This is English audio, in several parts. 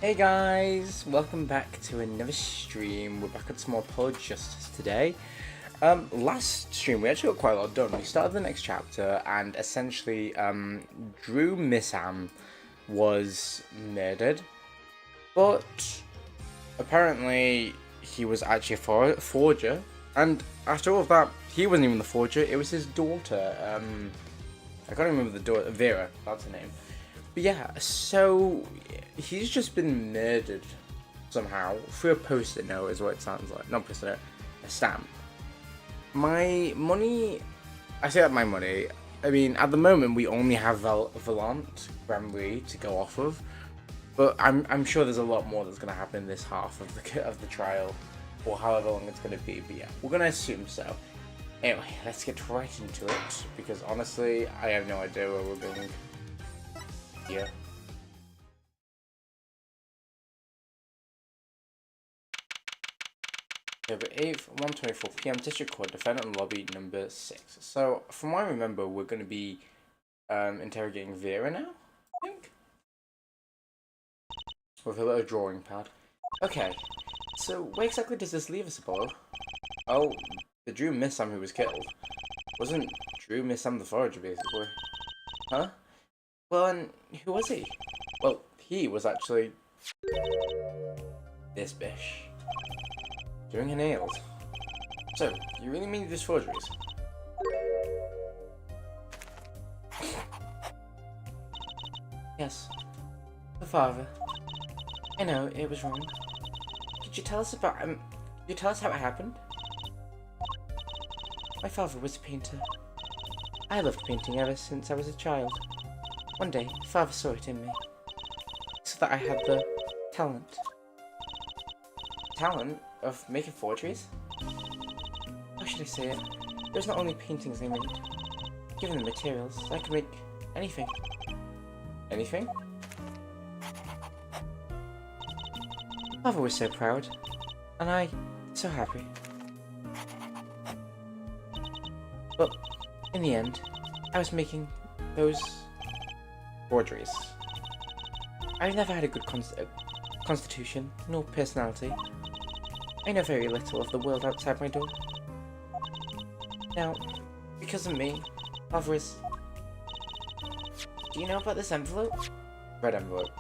Hey guys, welcome back to another stream. We're back at some more Apollo Justice today. Last stream we actually got quite a lot done. We started the next chapter and essentially Drew Missam was murdered, but apparently he was actually a forger, and after all of that he wasn't even the forger, it was his daughter. I can't remember the daughter, Vera, that's her name. But yeah, so he's just been murdered somehow through a post-it note is what it sounds like. Not post-it note, a stamp. My money, I say that my money, I mean at the moment we only have Valant Gramry to go off of, but I'm sure there's a lot more that's going to happen in this half of the trial, or however long it's going to be. But yeah, we're going to assume so. Anyway, let's get right into it because honestly I have no idea where we're going. Yeah. October 8th, 1:24 p.m. District Court, defendant lobby number 6. So, from what I remember, we're going to be interrogating Vera now, I think? With a little drawing pad. Okay, so where exactly does this leave us, Apollo? Oh, the Drew Missam who was killed. Wasn't Drew Missam the forager, basically? Huh? Well, and who was he? Well, he was actually this bish. Doing her nails. So, you really mean these forgeries? Yes. The father. I know, it was wrong. Could you tell us about, could you tell us how it happened? My father was a painter. I loved painting ever since I was a child. One day, father saw it in me. So that I had the talent. Talent? Of making forgeries? How should I say it? There's not only paintings I made. Given the materials, I could make anything. Anything? Father was so proud, and I so happy. But in the end, I was making those forgeries. I've never had a good constitution, nor personality. I know very little of the world outside my door. Now, because of me, Father is... Do you know about this envelope? Red envelope.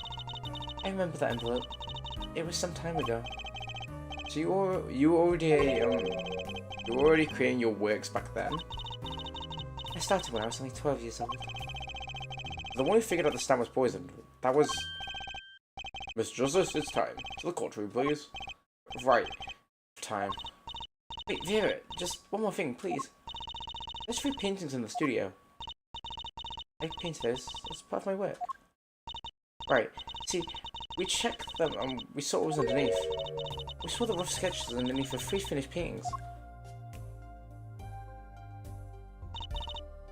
I remember that envelope. It was some time ago. So you were already creating your works back then? I started when I was only 12 years old. The one who figured out the stamp was poisoned, that was... Miss Justice, it's time. To the courtroom, please. Right. Time. Wait, Vera, just one more thing, please. There's 3 paintings in the studio. I painted those. That's part of my work. Right. See, we checked them and we saw what was underneath. We saw the rough sketches underneath of 3 finished paintings.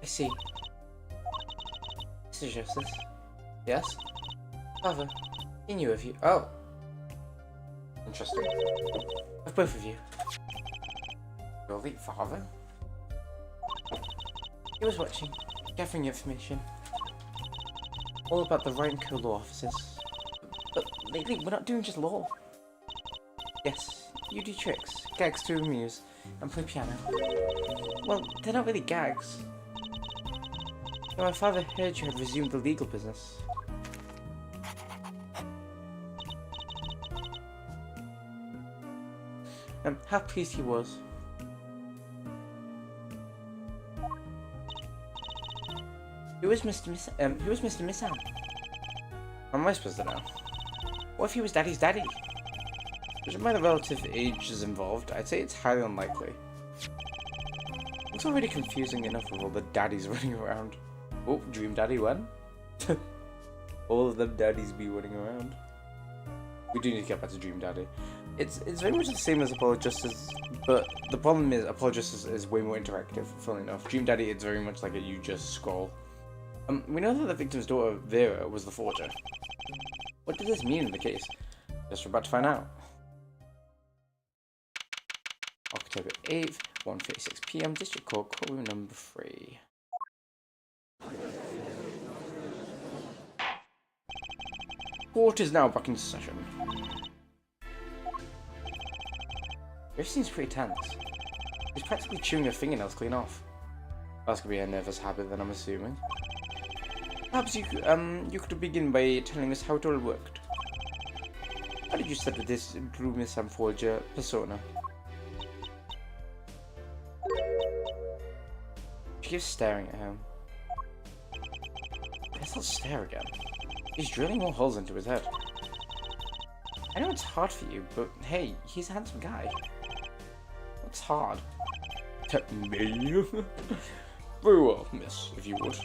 I see. Mr. Justice. Yes? Father, he knew of you. Oh. Interesting. Of both of you. Your late father? He was watching, gathering information. All about the Wright and Co. law offices. But lately, we're not doing just law. Yes, you do tricks, gags to amuse, and play piano. Well, they're not really gags. Now, my father heard you had resumed the legal business. How pleased he was. Who was Mr. Missam? How am I supposed to know? What if he was Daddy's daddy? Judging by the relative ages involved, I'd say it's highly unlikely. It's already confusing enough with all the daddies running around. Oh, Dream Daddy when? All of them daddies be running around. We do need to get back to Dream Daddy. It's very much the same as Apollo Justice, but the problem is Apollo Justice is way more interactive, funnily enough. Dream Daddy, it's very much like you just scroll. We know that the victim's daughter, Vera, was the forger. What does this mean in the case? Guess we're about to find out. October 8th, 1:36 p.m. District Court, courtroom number 3. Court is now back in session. Griff seems pretty tense. He's practically chewing her fingernails clean off. That's gonna be a nervous habit then, I'm assuming. Perhaps you could begin by telling us how it all worked. How did you set this Drew Miss Forger persona? She keeps staring at him. I guess I'll stare again. He's drilling more holes into his head. I know it's hard for you, but hey, he's a handsome guy. What's hard? Me? Very well, miss, if you would.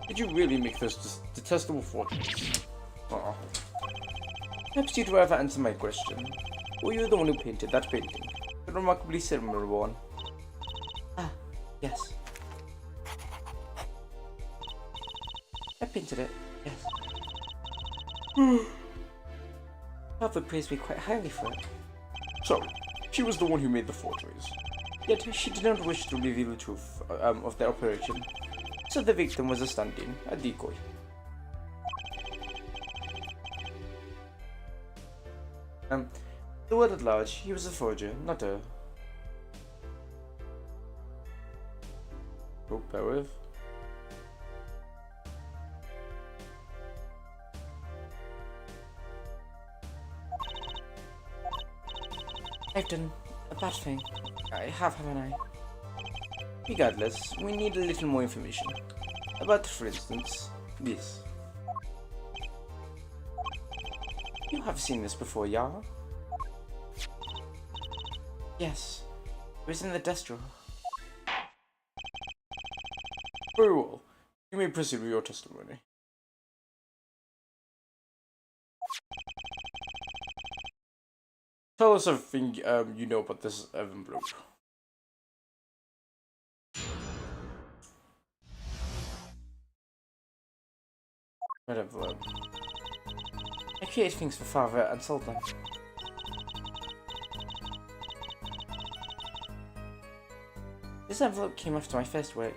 Did you really make those detestable forgeries? Aw. Perhaps you'd rather answer my question. Were you the one who painted that painting? The remarkably similar one? Ah, yes. I painted it, yes. Father praised me quite highly for it. So, she was the one who made the forgeries. Yet she did not wish to reveal the truth of the operation, so the victim was a stand-in, a decoy. The word at large, he was a forger, not a... Oh, bear with. I've done a bad thing. I have, haven't I? Regardless, we need a little more information. About, for instance, this. You have seen this before, yeah? Yes. It was in the desk drawer. Very well. You may proceed with your testimony. Tell us everything you know about this envelope. Red envelope. I created things for Father and sold them. This envelope came after my first work.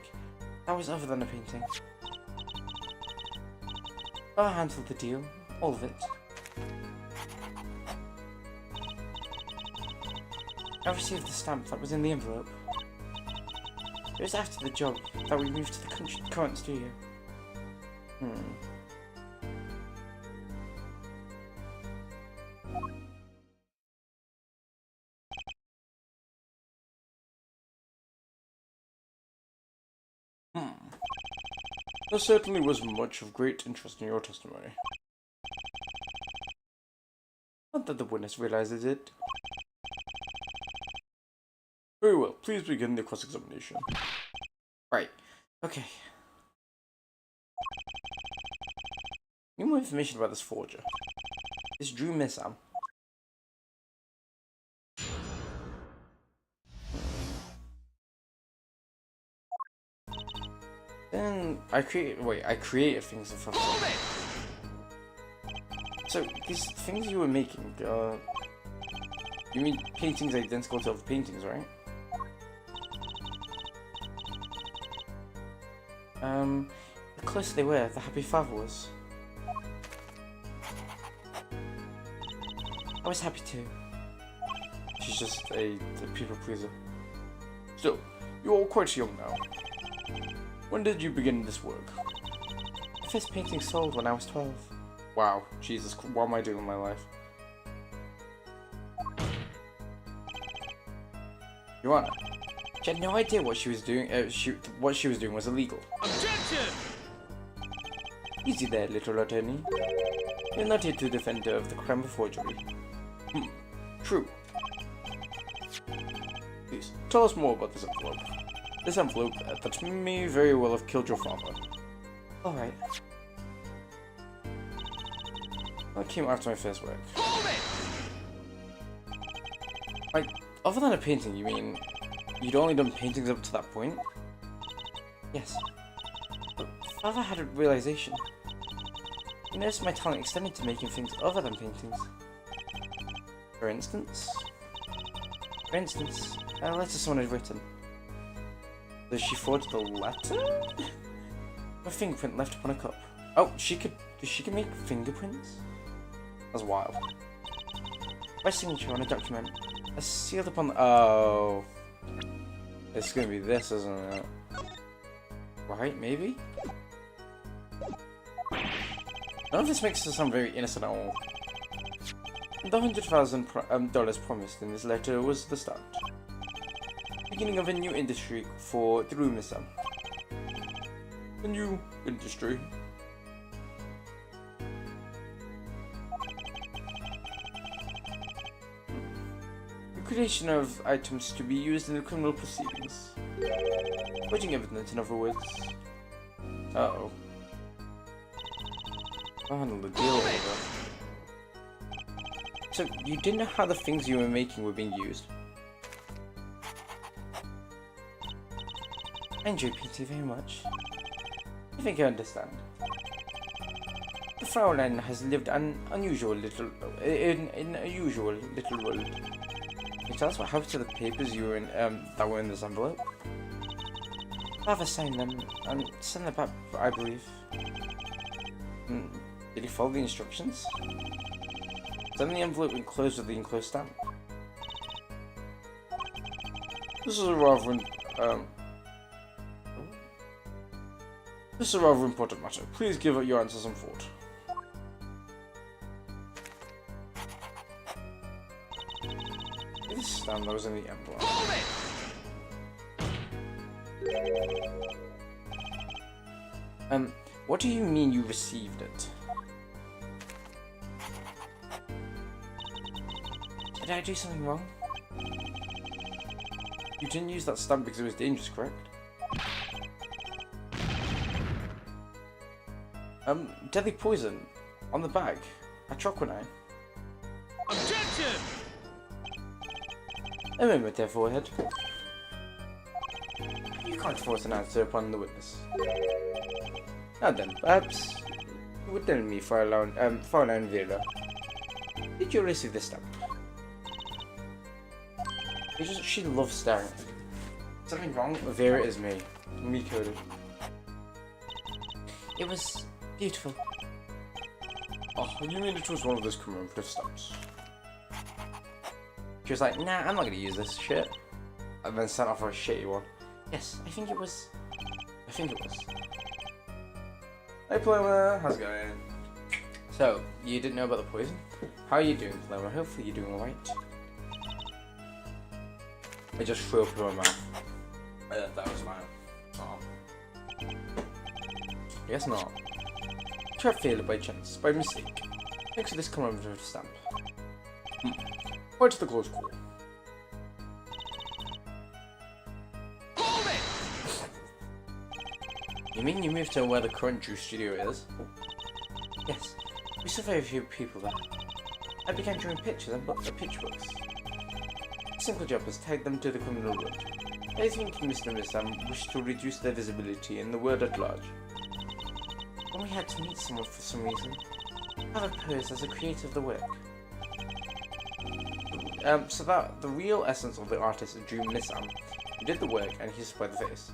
That was other than a painting. Father handled the deal, all of it. I received the stamp that was in the envelope. It was after the job that we moved to the current studio. There certainly was much of great interest in your testimony. Not that the witness realizes it. Very well, please begin the cross-examination. Right, okay. Need more information about this forger. This Drew Missam. Then I created things in front of me. So these things you were making, you mean paintings identical to other paintings, right? The closer they were, the happier Father was. I was happy too. She's just a people pleaser. Still, you're all quite young now. When did you begin this work? The first painting sold when I was 12. Wow, Jesus, what am I doing with my life? Your Honor, she had no idea what she was doing. What she was doing was illegal. Objection! Easy there, little attorney. You're not here to defend her of the crime of forgery. True. Please, tell us more about this envelope. This envelope that may very well have killed your father. Alright. That came after my first work. Like, other than a painting, you mean you'd only done paintings up to that point? Yes. But Father had a realization. He noticed my talent extended to making things other than paintings. For instance, a letter someone had written. Does she forge the letter? A fingerprint left upon a cup. Oh, she can make fingerprints? That's wild. My signature on a document. A sealed upon the... Oh. It's gonna be this, isn't it? Right, maybe? None of this makes us sound very innocent at all. The $100,000 promised in this letter was the start. Beginning of a new industry for the Rumisam. A new industry. The creation of items to be used in the criminal proceedings. Waiting evidence, in other words. Uh-oh. I'll handle the deal over. So, you didn't know how the things you were making were being used? I enjoy painting very much. I think I understand. The Fraulein has lived an unusual little... in a usual little world. Can you tell us what happened to the papers you were in, that were in this envelope? I'll have to sign them and send them back, I believe. Did he follow the instructions? Send the envelope enclosed with the enclosed stamp. This is a rather important matter. Please give your answer some thought. This stamp that was in the envelope. What do you mean you received it? Did I do something wrong? You didn't use that stamp because it was dangerous, correct? Deadly poison on the bag at Troquinine. Objection! A moment there, forehead. You can't force an answer upon the witness. Now then, perhaps you would tell me, Fraulein Vera. Did you receive this stamp? She loves staring at me. Something wrong? Vera is me. Me coded. It was beautiful. Oh, you mean it was one of those commemorative stamps? She was like, nah, I'm not gonna use this shit. And then sent off for a shitty one. Yes, I think it was. Hey Paloma, how's it going? So, you didn't know about the poison? How are you doing, Paloma? Hopefully you're doing alright. I just threw up in my mouth. That was mine. Oh. I guess not. Try failed by chance, by mistake. Thanks for this commemorative stamp. Right to the close call. You mean you moved to where the current juice studio is? Yes. We saw very few people there. I began drawing pictures and picture books. A simple job was tag them to the criminal world. I think Mr. and Miss Sam wished to reduce their visibility in the world at large. When we had to meet someone for some reason, I have posed as a creator of the work. So that the real essence of the artist drew Miss Sam, who did the work and he supplied the face.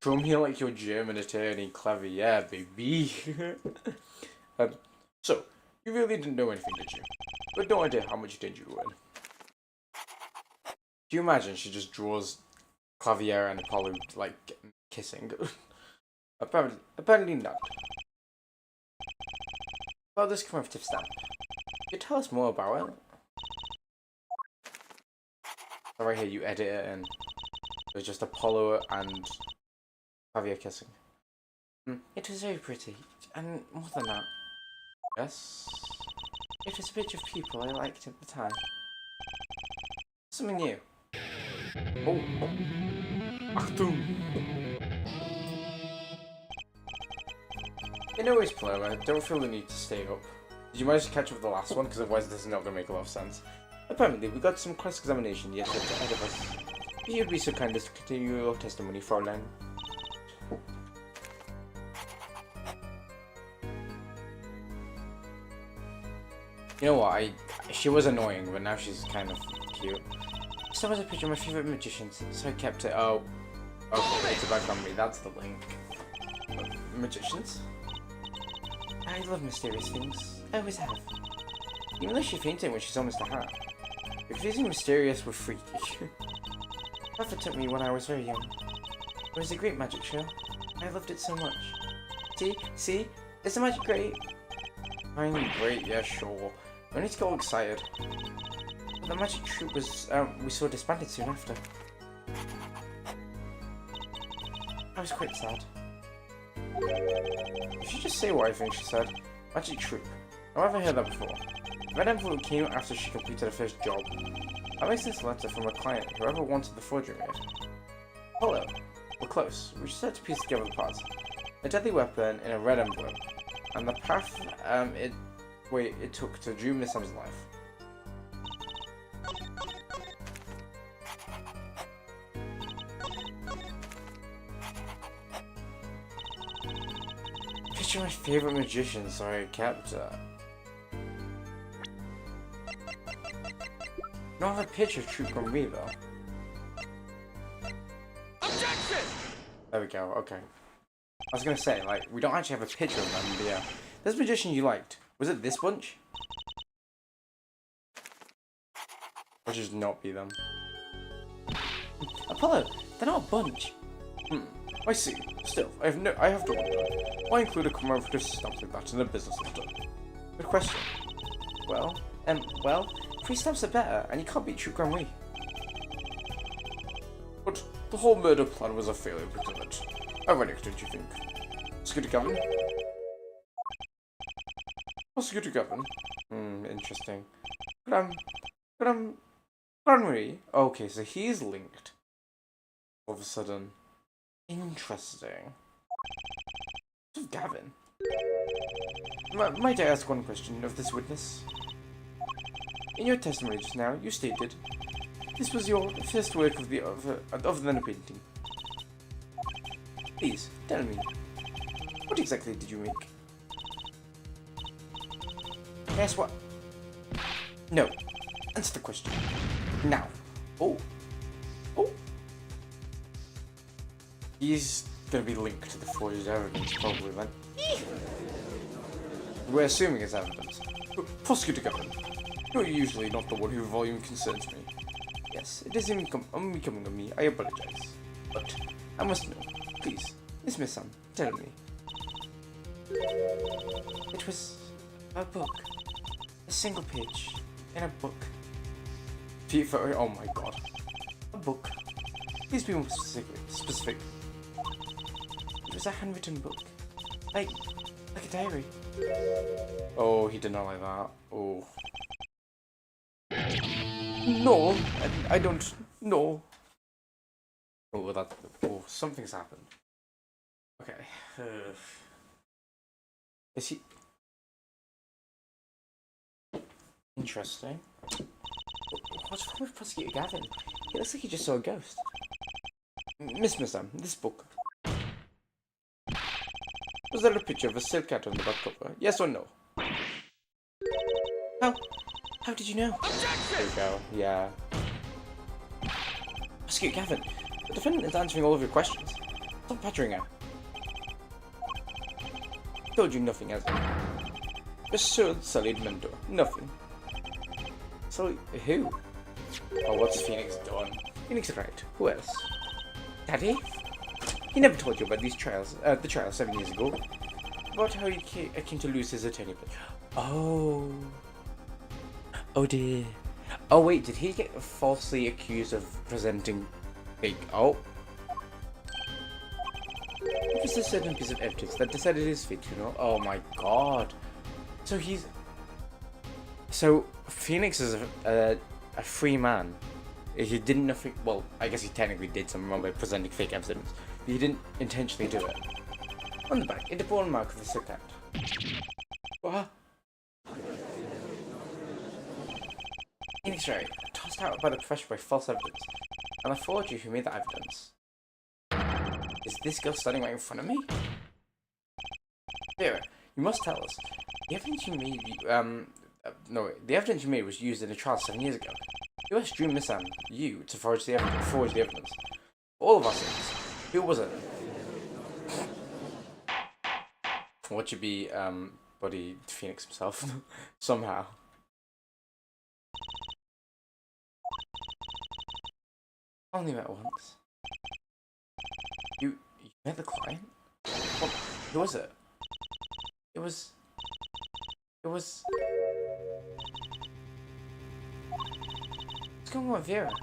Show me like your German attorney, clever, yeah, baby. So, you really didn't know anything, did you? But no idea how much danger you were in. Do you imagine she just draws Clavier and Apollo, like, kissing? Apparently not. About this commemorative stamp. Could you tell us more about it? So right here, you edit it and there's just Apollo and Clavier kissing. It was very pretty, and more than that. Yes? It was a picture of people I liked at the time. Something new. Oh. Achtung! In no ways, Paloma, don't feel the need to stay up. Did you manage to catch up with the last one? Because otherwise this is not going to make a lot of sense. Apparently, we got some cross-examination yet ahead of us. If you'd be so kind as to continue your testimony, Fraulein. You know what, she was annoying, but now she's kind of cute. This was a picture of my favourite magicians, so I kept it. Oh, okay, it's a background me, that's the link. Magicians? I I love mysterious things. I always have. Even though she fainted when she saw Mr. Hat. Refusing mysterious were freaky. Puffer took me when I was very young. It was a great magic show. I loved it so much. See? Is the magic great? Fine, great, yeah, sure. No need to get all excited. But the magic troupe was, we saw disbanded soon after. I was quite sad. You should just say what I think, she said. Magic troupe. I've never heard that before. Red envelope came after she completed her first job. I made this letter from a client, whoever wanted the forgery made. Hello. We're close. We should start to piece together the parts. A deadly weapon in a red envelope. And the path it took to Drew Miss Sam's life. Picture my favorite magician, sorry, kept don't have a picture of True from me though. Objection! There we go, okay. I was gonna say, like, we don't actually have a picture of them, but yeah. This magician you liked, was it this bunch? Or just not be them? Apollo, they're not a bunch. I see. Still, I have to wonder. Why include a commemorative stamp like that in a business letter? Good question. Well, 3 stamps are better, and you can't beat True Grand Wii. But the whole murder plan was a failure because of it. Ironic, don't you think? Scooter Gavin? Oh, Scooter Gavin. Interesting. Grand Wii? Okay, so he's linked. All of a sudden. Interesting. What's with Gavin? Might I ask one question of this witness? In your testimony just now, you stated this was your first work of other than a painting. Please, tell me, what exactly did you make? Guess what? No. Answer the question. Now. Oh. He's gonna be linked to the forged evidence, probably then. We're assuming it's evidence. Prosecutor Gavin, you're usually not the one whose volume concerns me. Yes, it is unbecoming of me, I apologize. But I must know. Please, Miss Sam, tell me. It was a book. A single page in a book. Oh my god. A book. Please be more specific. It was a handwritten book. Like a diary. Oh, he did not like that. Oh. No, I don't know. Oh, something's happened. Okay. Is he... Interesting. What's wrong with Prosecutor Gavin? He looks like he just saw a ghost. Miss Sam, this book. Was there a picture of a silk cat on the back cover? Yes or no? How did you know? There we go, yeah. Prosecutor Gavin, the defendant is answering all of your questions. Stop badgering her. Told you nothing, has he? Assured sullied mentor. Nothing. So, who? Oh, what's Phoenix done? Phoenix is right. Who else? Daddy? He never told you about these trials, the trial 7 years ago. About how he came to lose his attorney. Oh. Oh dear. Oh wait, did he get falsely accused of presenting fake? Oh. It was a certain piece of evidence that decided his fate, you know? Oh my god. So Phoenix is a free man. He didn't nothing. Well, I guess he technically did something wrong by presenting fake evidence, but he didn't intentionally do it. On the back, a bone mark of the silk hat. What? Phoenix right, tossed out by the profession by false evidence, and I forged you who made that evidence. Is this girl standing right in front of me? Vera, you must tell us. The evidence you made, the evidence you made was used in a trial 7 years ago. You asked Drew Missam, you, to forge the evidence. All of our sins. Who was it? What should be, but he Phoenix himself somehow. Only met once. You met the client? What? Who was it? It was. What's going on with Vera?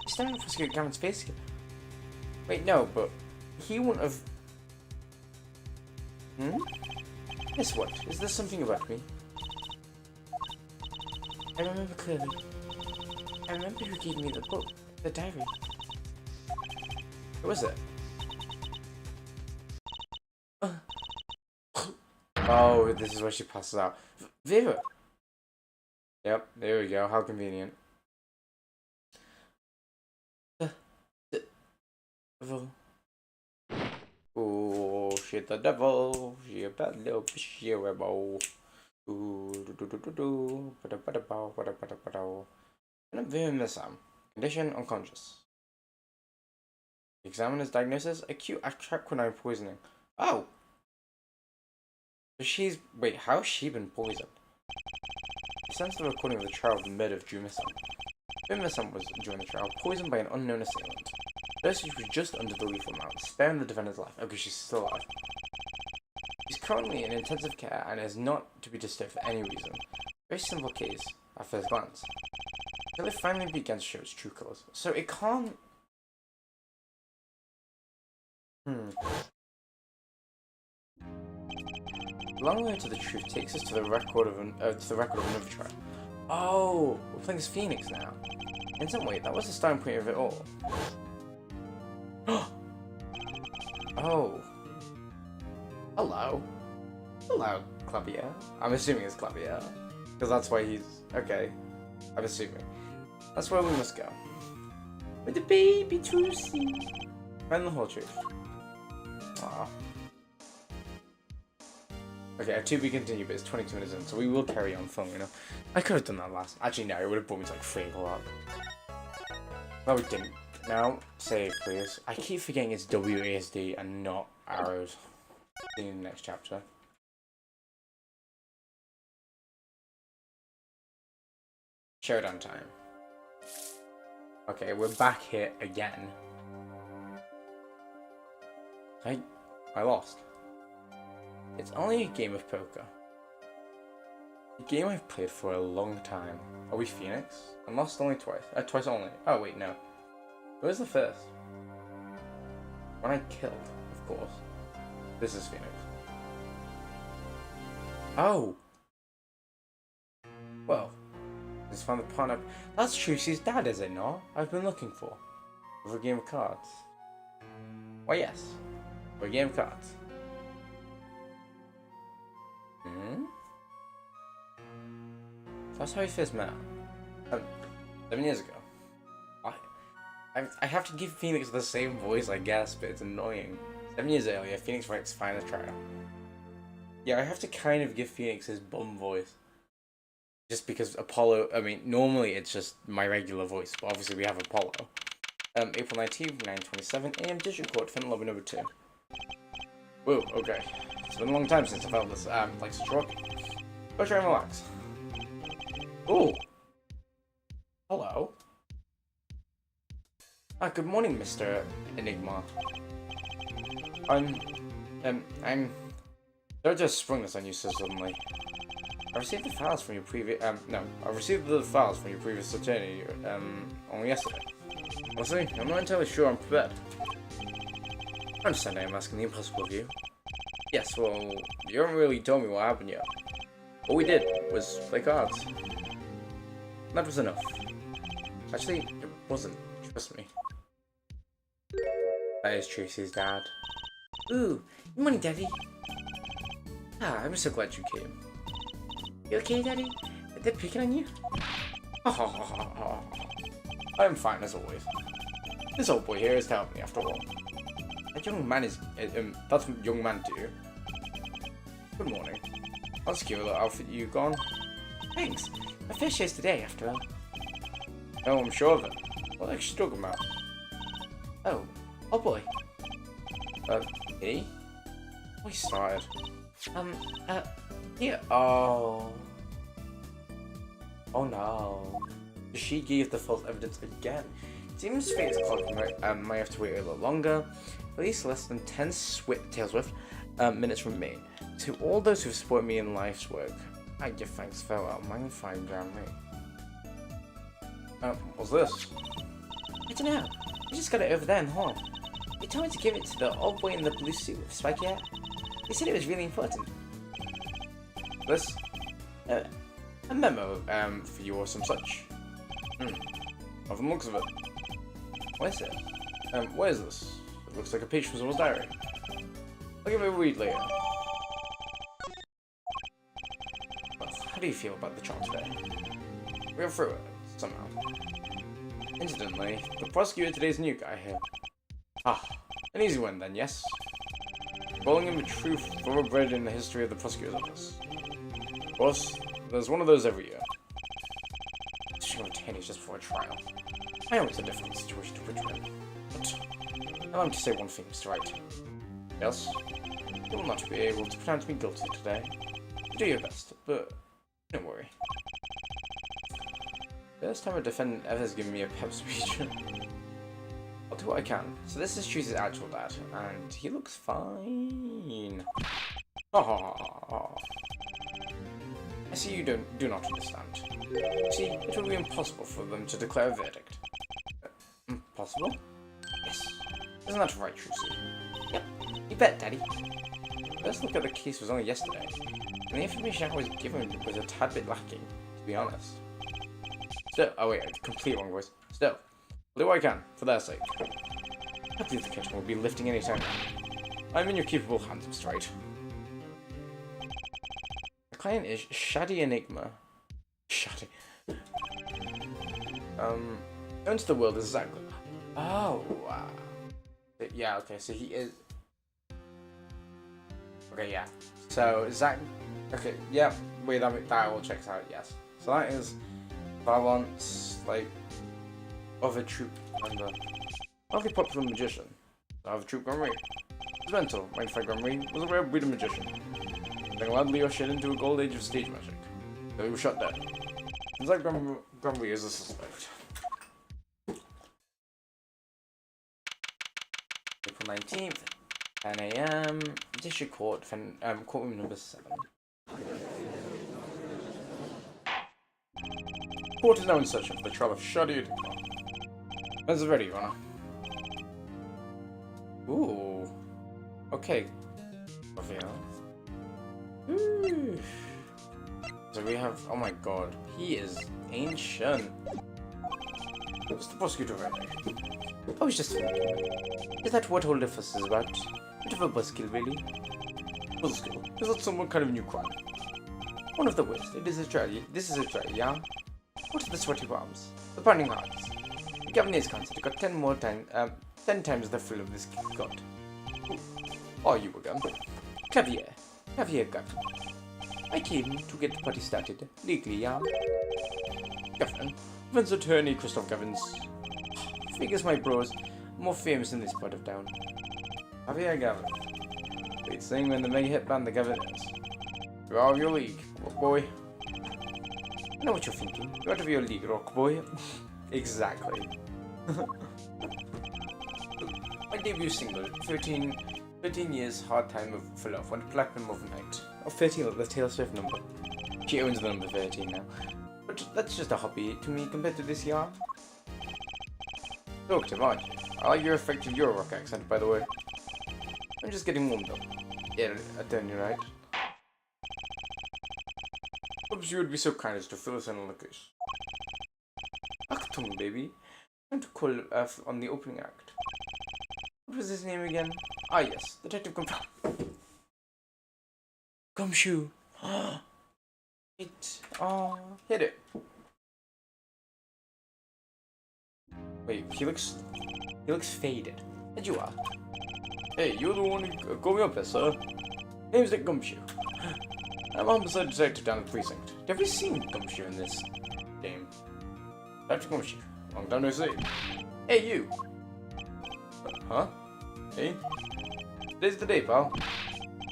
He's staring at Frisco Gavin's face again. Wait, no, but he wouldn't have. Guess what? Is there something about me? I remember clearly. I remember who gave me the book, the diary. Who was it? Oh, this is where she passes out. Vera! Yep, there we go. How convenient. Devil. Oh, shit, the devil. She a bad little fishy rebel. Ooh, do. And Vera Missam. Condition unconscious. Examiner's diagnosis: acute atraquinine poisoning. Oh! So wait, how has she been poisoned? He sends the recording of the trial of the murder of Jumisam. Jumisam was, during the trial, poisoned by an unknown assailant. Dosage was just under the lethal amount, sparing the defendant's life. Okay, she's still alive. He's currently in intensive care and is not to be disturbed for any reason. Very simple case, at first glance. Until it finally begins to show its true colours. So it can't... Long way to the truth takes us to the record of another trial. Oh, we're playing as Phoenix now. In some way, that was the starting point of it all. Oh. Hello. Hello, Clavier. I'm assuming it's Clavier. Because that's why he's... Okay. I'm assuming. That's where we must go. With the baby Trucy. Find the whole truth. Aww. Okay, to be continued, but it's 22 minutes in, so we will carry on filming, you know. I could have done that last. Actually, no, it would have brought me to like 3 o'clock. No, we didn't. Now, save, please. I keep forgetting it's WASD and not arrows. See you in the next chapter. Showdown time. Okay, we're back here again. I lost. It's only a game of poker. A game I've played for a long time. Are we Phoenix? I lost only twice. Twice only. Oh wait, no. Where's the first? When I killed, of course. This is Phoenix. Oh! Well, just found the partner. That's Trucy's dad, is it not? I've been looking for a game of cards. Why yes, for a game of cards. That's how we first met. 7 years ago. I have to give Phoenix the same voice, I guess, but it's annoying. 7 years earlier, Phoenix writes final trial. Yeah, I have to kind of give Phoenix his bum voice. Just because Apollo, I mean, normally it's just my regular voice, but obviously we have Apollo. April 19th, 9:27 AM, District Court, Defendant Lobby number 2. Whoa, okay. It's been a long time since I felt this, like such rock. Go try and relax. Ooh. Hello. Good morning, Mr. Enigma. I'm sorry to sprung this on you so suddenly. I received the files from your previous, I received the files from your previous attorney, only yesterday. Honestly, I'm not entirely sure I'm prepared. I understand I am asking the impossible of you. Yes, well, you haven't really told me what happened yet. All we did was play cards. That was enough. Actually, it wasn't. Trust me. That is Trucy's dad. Ooh, good morning, Daddy. I'm so glad you came. You okay, Daddy? They're picking on you? I'm fine as always. This old boy here is to help me after all. That young man is... that's a young man to you. Good morning. That's a cute little outfit you gone. Thanks. My first show's today, after all. Oh, I'm sure of it. What are you talking about? Oh boy. Me? We started. Yeah. Oh. Oh no. She gave the false evidence again. Seems Fate's clock might have to wait a little longer. At least less than 10 Tails Swift minutes remain. To all those who've supported me in life's work, I give thanks farewell. Magnifying down me. What's this? I don't know. I just got it over there in the hall. They told me to give it to the old boy in the blue suit with spiky hair. They said it was really important. This? A memo, for you or some such. From the looks of it. What is it? What is this? It looks like a page from someone's diary. I'll give it a read later. Well, how do you feel about the trial today? We got through it, somehow. Incidentally, the prosecutor today's new guy here. Ah, an easy one then, yes? Calling him a true thoroughbred in the history of the prosecutor's office. Of course, there's one of those every year. Should retain it just before a trial. I know it's a difficult situation to portray, but allow me to say one thing, Mr. Wright. Yes? You will not be able to pronounce me guilty today. Do your best, but don't worry. First time a defendant ever has given me a pep speech. I'll do what I can. So this is Tree's actual dad, and he looks fine. I see you do not understand. See, it will be impossible for them to declare a verdict. Impossible? Yes. Isn't that right, Trucy? Yep. You bet, Daddy. First look at the case was only yesterday, and the information I was given was a tad bit lacking, to be honest. Still, oh wait, complete wrong voice. Still, I'll do what I can, for their sake. I believe the kitchen will be lifting any time now. I'm in your capable hands, Mr. Wright. The client is Shaddy Enigma. Shaddy. Known to the world as Zack. Oh, wow. Yeah, okay, so he is... Okay, yeah. So, Zack... Okay, yeah, wait, that all checks out, yes. So that is Valent's, like, other troop member. Not the popular magician. The other troop Grumry. His mentor, Magnified Grumry, was a rare breed of magician. Then loudly ushered into a gold age of stage magic. Though he was shot dead. Zack Grumry is a suspect. April 19th, 10 AM, District Court, courtroom number 7. Court is now in session for the trial of Shaddy Enigma. As ready, Your Honor. Ooh. Okay. Ooh. So we have, oh my god, he is ancient. What's the prosecutor writing? I was just thinking, is that what all of us is about? Bit of a buzzkill, really? Buzzkill? Is that some kind of new crime? One of the worst. This is a trial, yeah? What are the sweaty palms? The burning hearts? The governor's council got 10 times the thrill of this god. Who are you again? Clavier Gavin. I came to get the party started. Legally, yeah? Gavin. Vince attorney Christoph Gavins. Figures my bros more famous in this part of town. Javier Gavin. Wait, saying when the mega hit band the Gaviners. You're out of your league, rock boy. I know what you're thinking. You're out of your league, rock boy. Exactly. My debut single, 13 years hard time for love, went platinum overnight. Oh, 13, the Taylor Swift number. She owns the number 13 now. But that's just a hobby to me compared to this yarn. Talkative, aren't you? I like your effective Euro rock accent, by the way. I'm just getting warmed up. Yeah, attorney, right? Hopes you would be so kind as to fill us in on the case. Achtung, baby. I'm going to call on the opening act. What was his name again? Ah, yes, Detective Gumshoe. Hit it. Wait, he looks faded. And you are. Hey, you're the one who called me up there, sir. Name's Dick Gumshoe. I'm homicide detective down at the precinct. Have you seen Gumshoe in this game? Dr. Gumshoe. Long time no see. Hey, you. Huh? Hey? Today's the day, pal.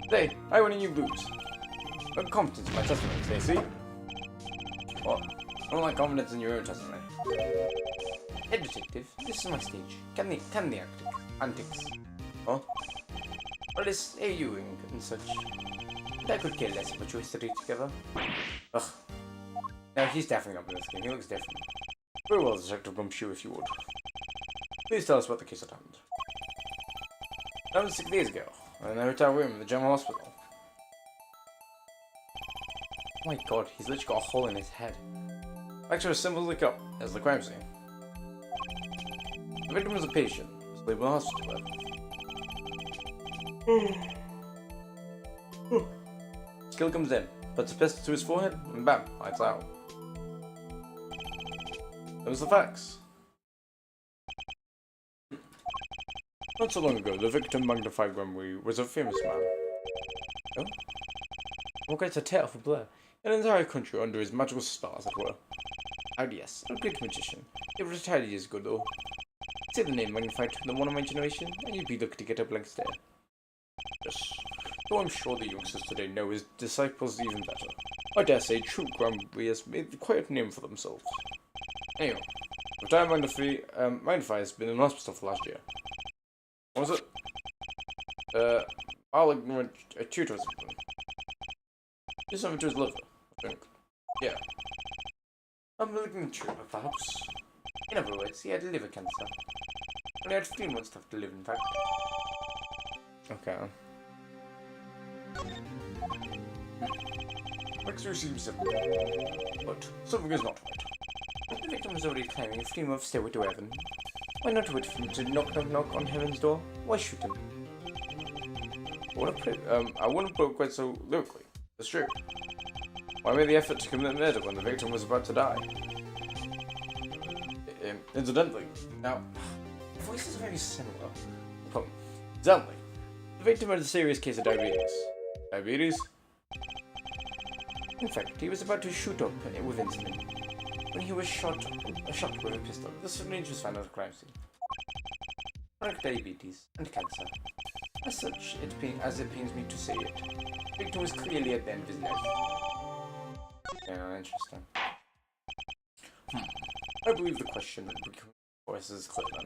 Hey, I win and you lose. Put confidence in my testimony, Stacy. What? I don't like confidence in your own testimony. Head detective, this is my stage. Can the antics. Huh? All this AUing and such. I could care less about your history together. Ugh. No, he's definitely not in this game. He looks different. Very well, Detective Gumshoe, if you would. Please tell us about the case that happened. That was 6 days ago, in the hotel room in the general hospital. Oh my god, he's literally got a hole in his head. Actually, a simple look up as the crime scene. The victim was a patient, asleep in the hospital bed. Skill comes in, puts a pistol to his forehead, and bam, lights out. Those are the facts. Not so long ago, the victim, Magnified Grimry, was a famous man. Oh? What gets a tale for Blair? An entire country under his magical spell, as it were. Ah yes, a great magician. He retired years ago, though. Say the name Magnified to the one of my generation, and you'd be lucky to get a blank stare. Yes, though I'm sure the youngsters today know his disciples even better. I dare say true Grimry has made quite a name for themselves. Anyway, retired Magnify has been in hospital for last year. What was it? I'll ignore a tutor or something. Do something to his liver, I think. Yeah. I'm looking at tumor, perhaps. In other words, he had liver cancer. Only had 3 months left to live, in fact. Okay. X-ray seems simple, but something is not right. The victim is already claiming a 3-month stairway to heaven. Why not wait for him to knock on heaven's door? Why shoot him? I wouldn't put it quite so lyrically. It's true. Why make the effort to commit murder when the victim was about to die? Incidentally, now, the voices are very similar. Incidentally, the victim had a serious case of diabetes. Diabetes? In fact, he was about to shoot up with insulin when he was shot with a pistol. The syringe was found at the crime scene. Chronic diabetes and cancer. As such, as it pains me to say it, Victor was clearly at the end of his life. Yeah, interesting. I believe the question that voices is clear then.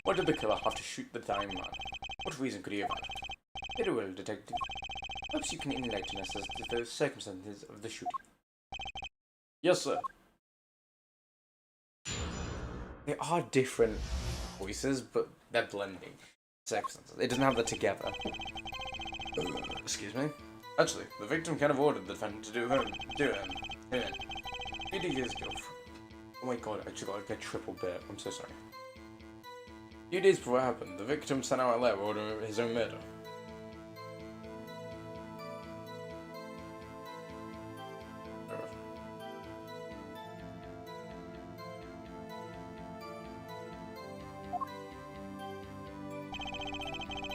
Why did the killer have to shoot the dying man? What reason could he have had? Very well, detective. Perhaps you can enlighten us as to the circumstances of the shooting. Yes, sir. They are different voices, but they're blending. Circumstances. It doesn't have that together. Excuse me. Actually, the victim kind of ordered the defendant to do it. 80 years ago. Oh my god, I actually got like a triple bit. I'm so sorry. A few days before it happened, the victim sent out a letter ordering his own murder.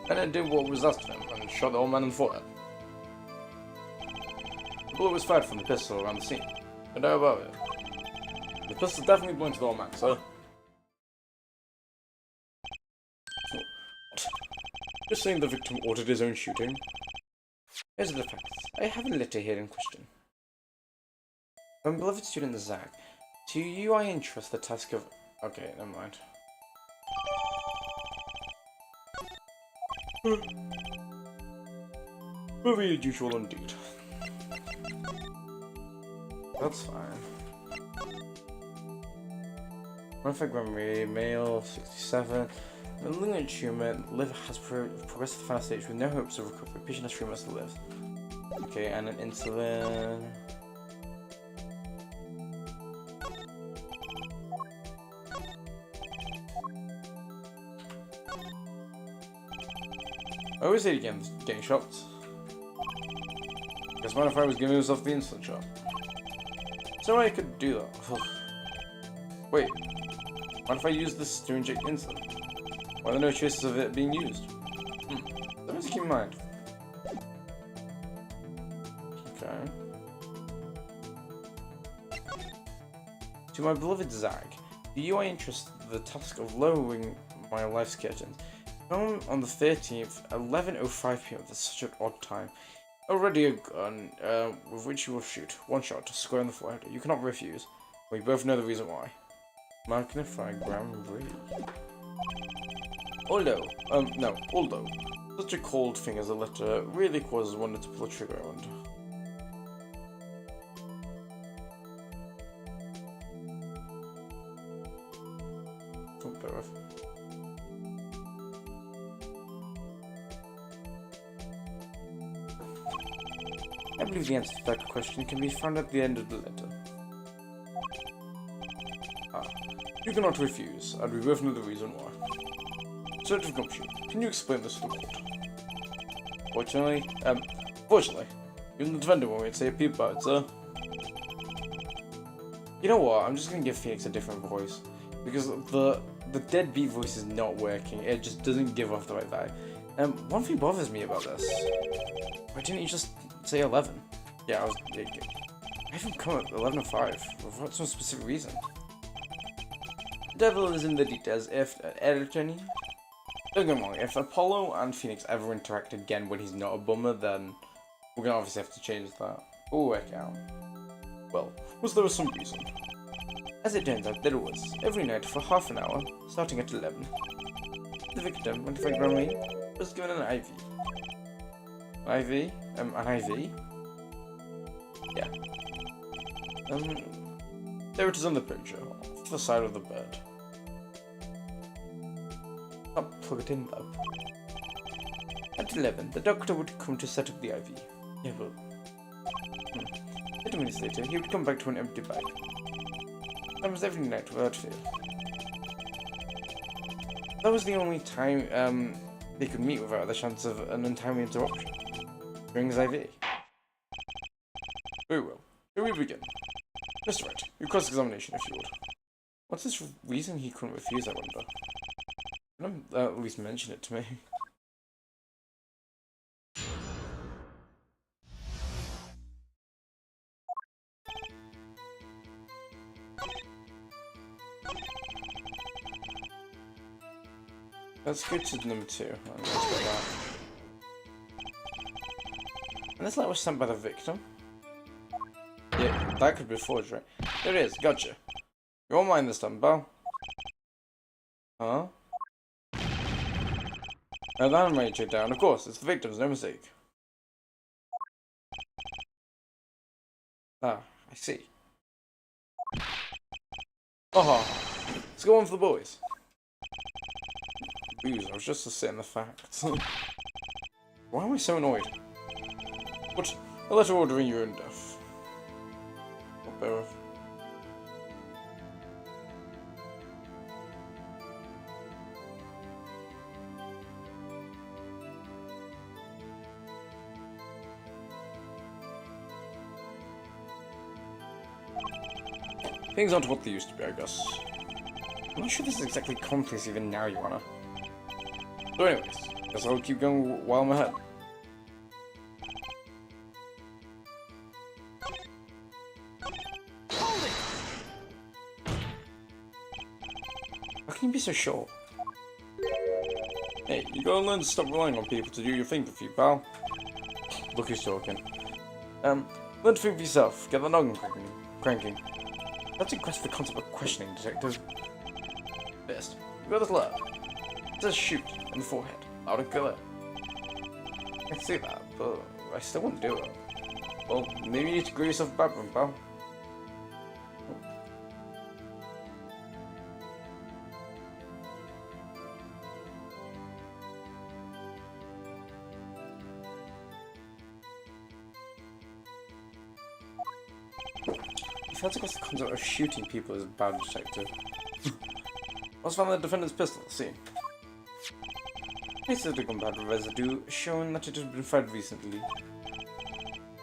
And then did what was asked of him and shot the old man in the forehead. The bullet was fired from the pistol around the scene. No doubt about it. The pistol definitely belonged to the old man, sir. What? You're saying the victim ordered his own shooting? Here's the facts. I have a letter here in question. My beloved student Zach, to you I entrust the task of... Okay, never mind. Very unusual indeed. That's fine. Perfect memory, male, 67. Malignant tumor, liver has progressed to the final stage with no hopes of recovery. Patient has 3 months to live. Okay, and an insulin. I always say it again, getting shots. Because what if I was giving myself the insulin shot? So I could do that. Wait, what if I use this to inject insulin? Why are there no traces of it being used? Something to keep in mind. Okay. To my beloved Zag, do you I entrust the task of lowering my life's curtains? Home on the 13th, 11:05 p.m. That's such an odd time. Already a gun, with which you will shoot. One shot, square in the forehead. You cannot refuse. We both know the reason why. Magnify Grand Prix. Although, such a cold thing as a letter really causes one to pull a trigger around. I believe the answer to that question can be found at the end of the letter. You cannot refuse, and we both know the reason why. Search of Gumshoe, can you explain this to the court? Fortunately, you're the defender when we say a peep about it, sir. You know what, I'm just gonna give Phoenix a different voice. Because the deadbeat voice is not working, it just doesn't give off the right vibe. One thing bothers me about this. Why didn't you just say 11? Yeah, I haven't come at 11 or 5, for some specific reason. The devil is in the details. Don't get me wrong, if Apollo and Phoenix ever interact again when he's not a bummer, then we're gonna obviously have to change that. We'll work out. Well, was there some reason? As it turns out, there was. Every night for half an hour, starting at 11. The victim, when found Grammy, was given an IV. An IV? An IV? Yeah. There it is on the picture, off the side of the bed. I'll plug it in though. At 11, the doctor would come to set up the IV. Yeah, but... 30 minutes later, he would come back to an empty bag. That was every night without fail. That was the only time they could meet without the chance of an untimely interruption during his IV. Very well. Here we begin. Mr. Wright, your cross-examination if you would. What's this reason he couldn't refuse, I wonder? Can I at least mention it to me? Let's go to number 2. Let's go that. And this letter was sent by the victim? Yeah, that could be forged, right? There it is, gotcha. You won't mind this time, Belle? Huh? Now that I'm ready to check down, of course, it's the victim's, no mistake. Ah, I see. Let's go on for the boys. Booze, I was just sitting the facts. Why am I so annoyed? What? A letter ordering your own death. What bear of? Things aren't what they used to be, I guess. I'm not sure this is exactly complex even now, Your Honor. So anyways, guess I'll keep going while I'm ahead. How can you be so sure? Hey, you gotta learn to stop relying on people to do your thing for you, pal. Look who's talking. Learn to think for yourself. Get the noggin cranking. Let's grasp the concept of questioning, detective. First, you got this letter. It says shoot in the forehead. Loud and clear. I can see that, but I still wouldn't do it. Well, maybe you need to grow yourself a bad one, pal. If that's across the concept of shooting people as a bad detective. Also found the defendant's pistol at the scene. Traces of the gunpowder residue showing that it had been fired recently.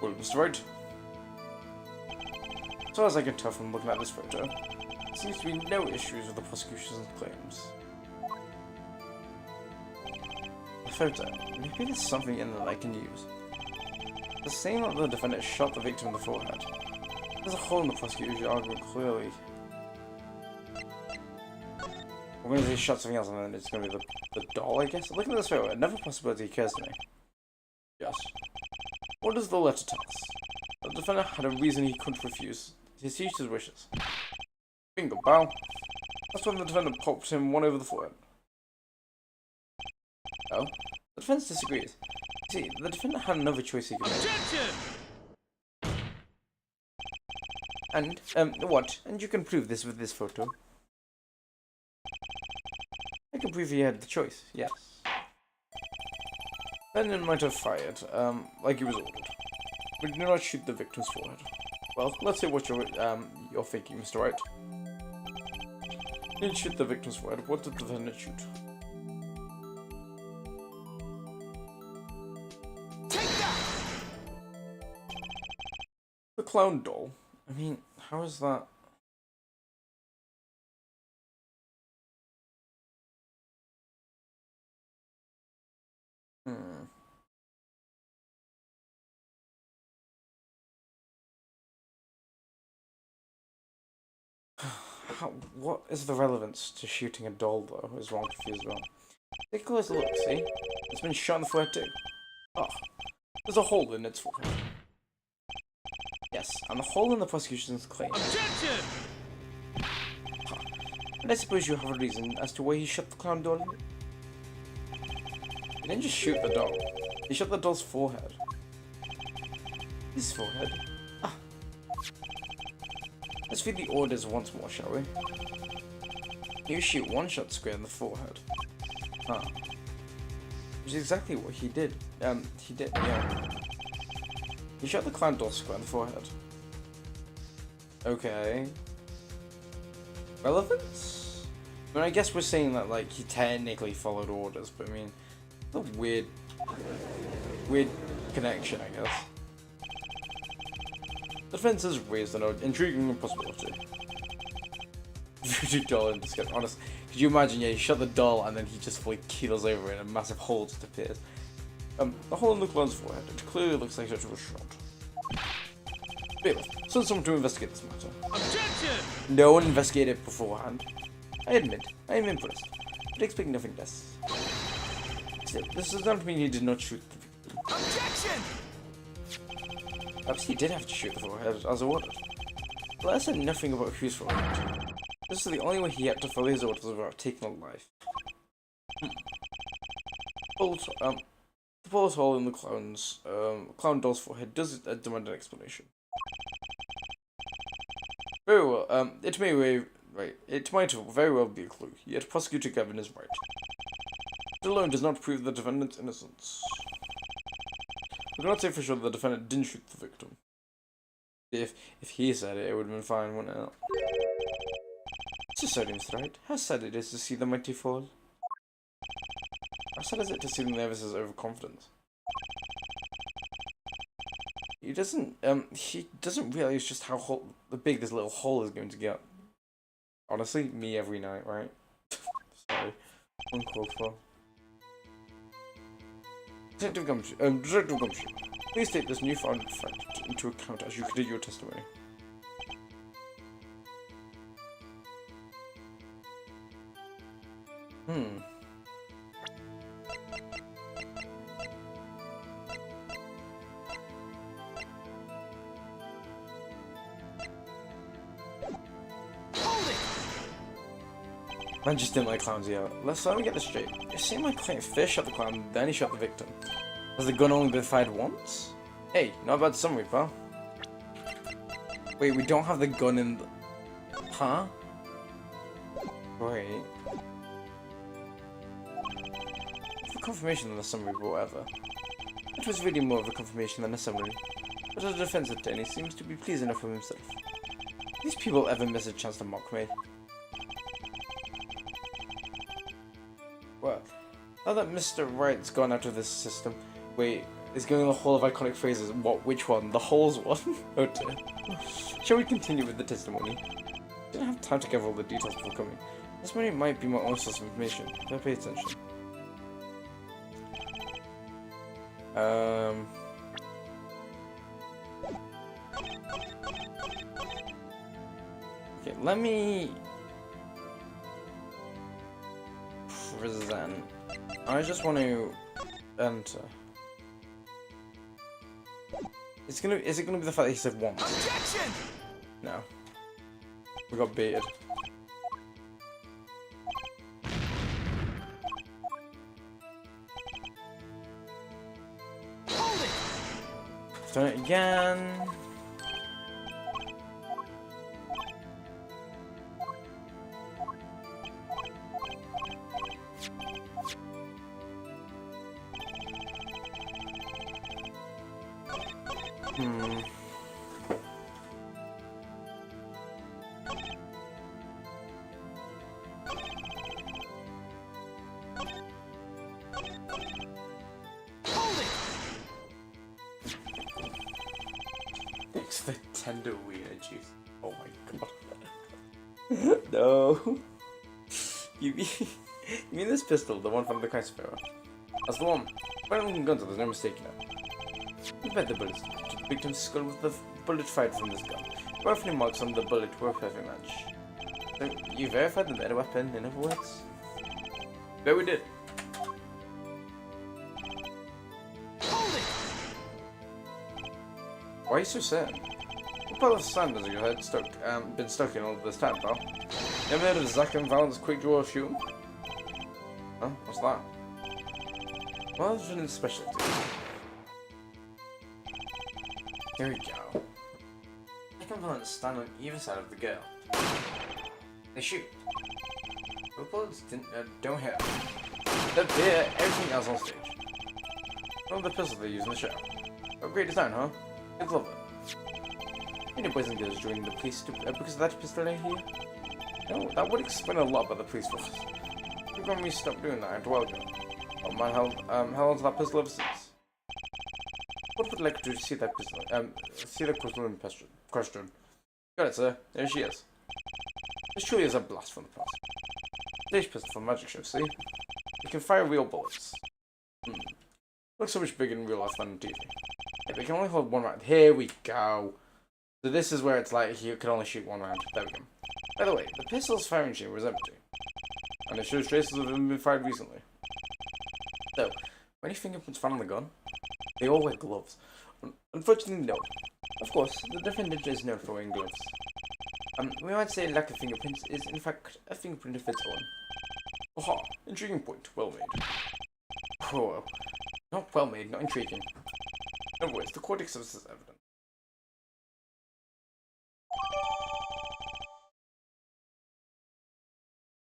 Well, Mr. Wright. As far as I can tell from looking at this photo, there seems to be no issues with the prosecution's claims. The photo, maybe there's something in there I can use. The same that the defendant shot the victim in the forehead. There's a hole in the prosecution's argument, clearly. We're going to say shot something else and then it's going to be the doll, I guess? Looking at this photo, another possibility occurs to me. Yes. What does the letter tell us? The defendant had a reason he couldn't refuse his teacher's wishes. Bingo, bow. That's when the defendant popped him one over the forehead. Oh? The defense disagrees. See, the defendant had another choice he could make. Objection! And, what? And you can prove this with this photo. I can prove he had the choice, yes. Defendant might have fired, like he was ordered. But do not shoot the victim's forehead. Well, let's see what you're thinking, Mr. Wright. You didn't shoot the victim's forehead. What did the defendant shoot? Take that! The clown doll. I mean, how is that? What is the relevance to shooting a doll, though, is what I'm confused about. Take a closer look, see? It's been shot in the forehead, too. Oh, there's a hole in its forehead. Yes, and the hole in the prosecution's claim. Objection! And I suppose you have a reason as to why he shot the clown doll? He didn't just shoot the doll. He shot the doll's forehead. His forehead? Ah. Let's read the orders once more, shall we? You shoot one shot square in the forehead. Huh. Which is exactly what he did. Yeah. He shot the clown doll square in the forehead. Okay. Relevance? I mean, I guess we're saying that, like, he technically followed orders, but I mean, it's a weird connection, I guess. The defense has raised an intriguing possibility. Voodoo doll in discussion. Honestly, could you imagine? Yeah, you shot the doll and then he just fully keels over and a massive hole just appears. The hole in the clown's forehead. It clearly looks like it was shot. Bailiff, send someone to investigate this matter. Objection! No one investigated it beforehand. I admit, I am impressed, but expect nothing less. Still, this does not mean he did not shoot the victim. Objection! Perhaps he did have to shoot the forehead as ordered. But I said nothing about whose forehead. This is the only way he had to follow his orders without taking a life. The bullet hole in the clown doll's forehead does demand an explanation. Very well, it might very well be a clue, yet Prosecutor Gavin is right. It alone does not prove the defendant's innocence. We cannot say for sure the defendant didn't shoot the victim. If he said it, it would have been fine, wouldn't it? It's just so Mr. Wright. How sad it is to see the mighty fall. How sad is it to see the nervous's overconfidence? He doesn't realize just how big this little hole is going to get. Honestly, me every night, right? Sorry. Uncalled for. Detective Gumshoe, please take this newfound fact into account as you consider your testimony. Man just didn't like clowns out. Let me get this straight. It seemed like client first shot the clown, then he shot the victim. Has the gun only been fired once? Hey, not a bad summary, pal. Wait, we don't have the gun in the... Huh? Wait. For confirmation than a summary, but whatever. It was really more of a confirmation than a summary. But as a defense attorney, seems to be pleased enough with himself. These people ever miss a chance to mock me? Well, now that Mr. Wright's gone out of this system, wait, is going in the hall of iconic phrases. What? Which one? The holes one? Oh dear. Shall we continue with the testimony? Didn't have time to cover all the details before coming. This might be my own source of information. Better pay attention. Okay, let me present. I just want to enter. Is it gonna be the fact that he said one? Objection! No. We got baited. Hold it! Done it again. Hold it! It's the tender wiener juice. Oh my god. No. You mean this pistol, the one from the Crucifer? That's the one. Wearing guns, there's no mistake in it. You bet the bullets to the victim's skull with the bullet fired from this gun. Roughly marks on the bullet were perfect match. So, you verified the meta weapon, in other words? Yeah, we did. Hold it! Why are you so certain? What part of sand has your head been stuck in all this time, pal? You ever heard of Zack and Valen's quick draw fume? Huh? What's that? Well, it's been his specialty. Here we go. Zack and Valen stand on either side of the girl. They shoot. The bullets don't hit. They're there, everything else on stage. One of the pistols they use in the show. Oh, great design, huh? Kids love it. Any boys and girls joining the police because of that pistol right here? No, that would explain a lot about the police force. When we stopped doing that a while ago. Oh man, how long's that pistol ever since? What would like to see that pistol? See the pistol in question. Got it, sir. There she is. This truly is a blast from the past. Stage pistol for magic show, see? You can fire real bullets. Looks so much bigger in real life than on TV. Yeah, but you can only hold one round. Here we go. So this is where it's like you can only shoot one round. There we go. By the way, the pistol's firing chamber was empty. And it shows traces of them been fired recently. So, were any fingerprints found on the gun? They all wear gloves. Unfortunately, no. Of course, the defendant is known for wearing gloves. We might say lack of fingerprints is in fact a fingerprint of its own. Aha, intriguing point, well made. Oh, not well made, not intriguing. In other words, the court accepts this evidence.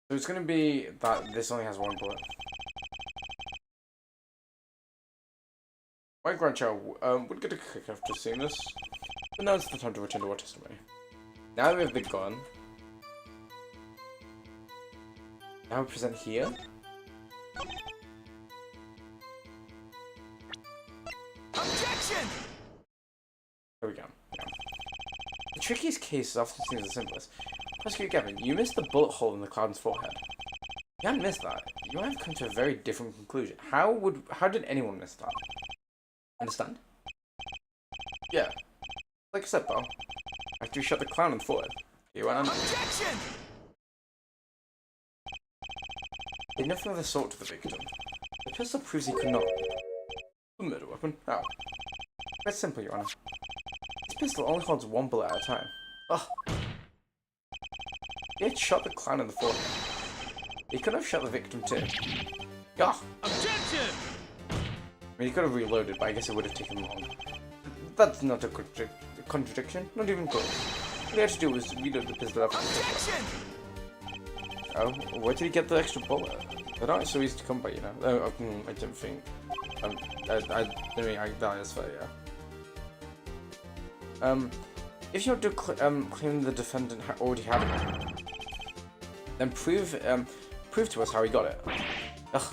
So it's gonna be that this only has one bullet. My grandchild would get a kick after seeing this, but now it's the time to return to our testimony. Now we have the gun. Now we present here. Objection! There we go. Yeah. The trickiest case is often seen as the simplest. Prosecutor Gavin, you missed the bullet hole in the clown's forehead. You haven't missed that. You have come to a very different conclusion. How did anyone miss that? Understand? Yeah. Like I said, pal. After you shot the clown in the forehead, you went on. Objection! Did nothing of the sort to the victim. The pistol proves he could not. A murder weapon? How? Quite simple, Your Honor. This pistol only holds one bullet at a time. Ugh. He had shot the clown in the forehead. He could have shot the victim too. Ugh. Objection! I mean, he could have reloaded, but I guess it would have taken long. That's not a contradiction, not even close. All he had to do was reload the pistol after the Objection! Oh, where did he get the extra bullet? They're not so easy to come by, you know. I don't think. I mean, that is fair, yeah. If you want to claim the defendant already had it, then prove to us how he got it. Ugh.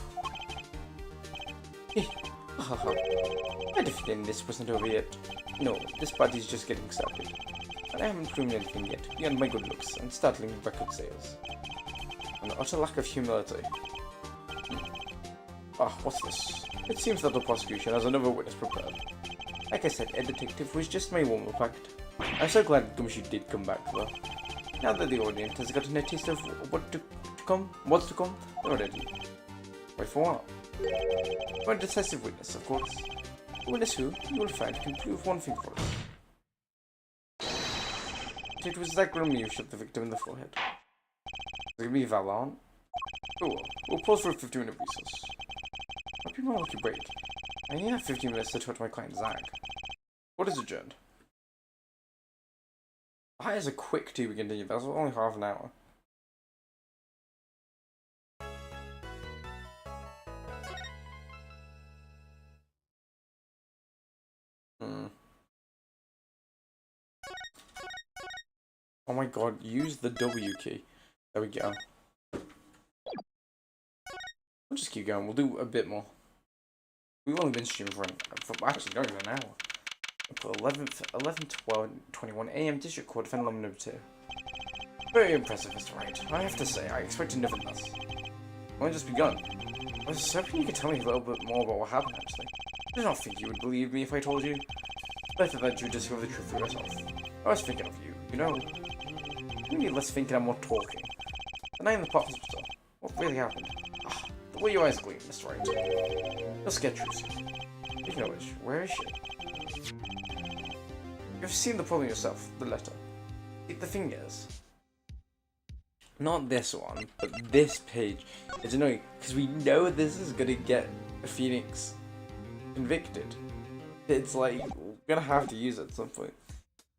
I defending this wasn't over yet. No, this party's just getting started. And I haven't proven anything yet, beyond my good looks and startling record sales. An utter lack of humility. Ah, what's this? It seems that the prosecution has another witness prepared. Like I said, a detective was just my warm up act. I'm so glad Gumshoe did come back, though. Now that the audience has gotten a taste of what's to come, they're ready. Wait for what? For a decisive witness, of course. Witness who, you will find, can prove one thing for us. It was that grim you shot the victim in the forehead. Is it gonna be Valon? Cool. We'll pause for a 15-minute recess. Might be my lucky break. I only have 15 minutes to talk to my client, Zach. What is adjourned? That is a quick to be continued. That was only half an hour. Oh my god, use the W key. There we go. We'll just keep going. We'll do a bit more. We've only been streaming for actually not even an hour. For 11:21 a.m. District Court, Defendant number 2. Very impressive, Mr. Wright. I have to say, I expected nothing less. I've only just begun. I was hoping you could tell me a little bit more about what happened, actually. I did not think you would believe me if I told you. It's better that you discover the truth for yourself. I was thinking of you, you know. You need less thinking and more talking. The night in the pop hospital. What really happened? Ah, the way your eyes gleam, Mr. Wright. You'll scare Trucy. Speaking of which, where is she? You've seen the problem yourself, the letter. The thing is, not this one, but this page is annoying because we know this is gonna get Phoenix convicted. It's like we're gonna have to use it at some point.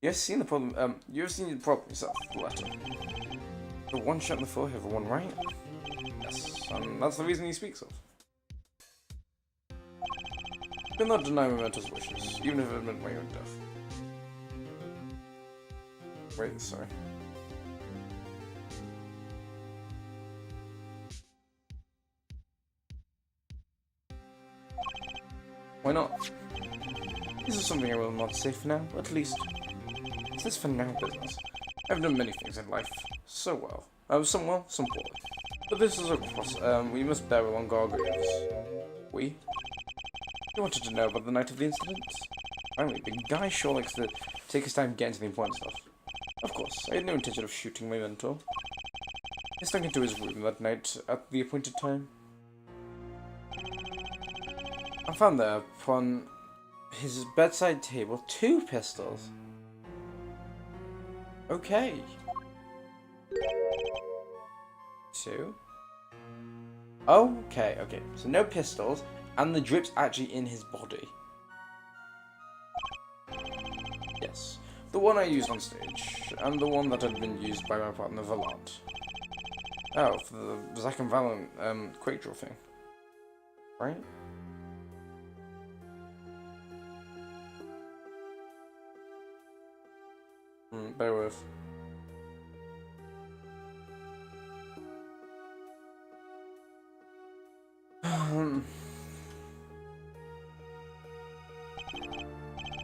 You've seen the problem. You've seen the problem yourself, the letter. The one shot in the forehead, the one right. Yes, that's the reason he speaks of. Do not deny Memento's wishes, even if it meant my own death. Wait, sorry. Why not? This is something I will not say for now, at least. It's this for now business. I've done many things in life so well. Some well, some poorly. But this is a cross, we must bear along our graves. We? You wanted to know about the night of the incident? Finally, the guy sure likes to take his time getting to the important stuff. Of course, I had no intention of shooting my mentor. I snuck into his room that night at the appointed time. I found there upon his bedside table 2 pistols. Okay. 2. Okay, okay. So no pistols, and the drip's actually in his body. Yes. The one I used on stage, and the one that had been used by my partner Valant. Oh, for the Zack and Valent quick draw thing. Right? Bear with.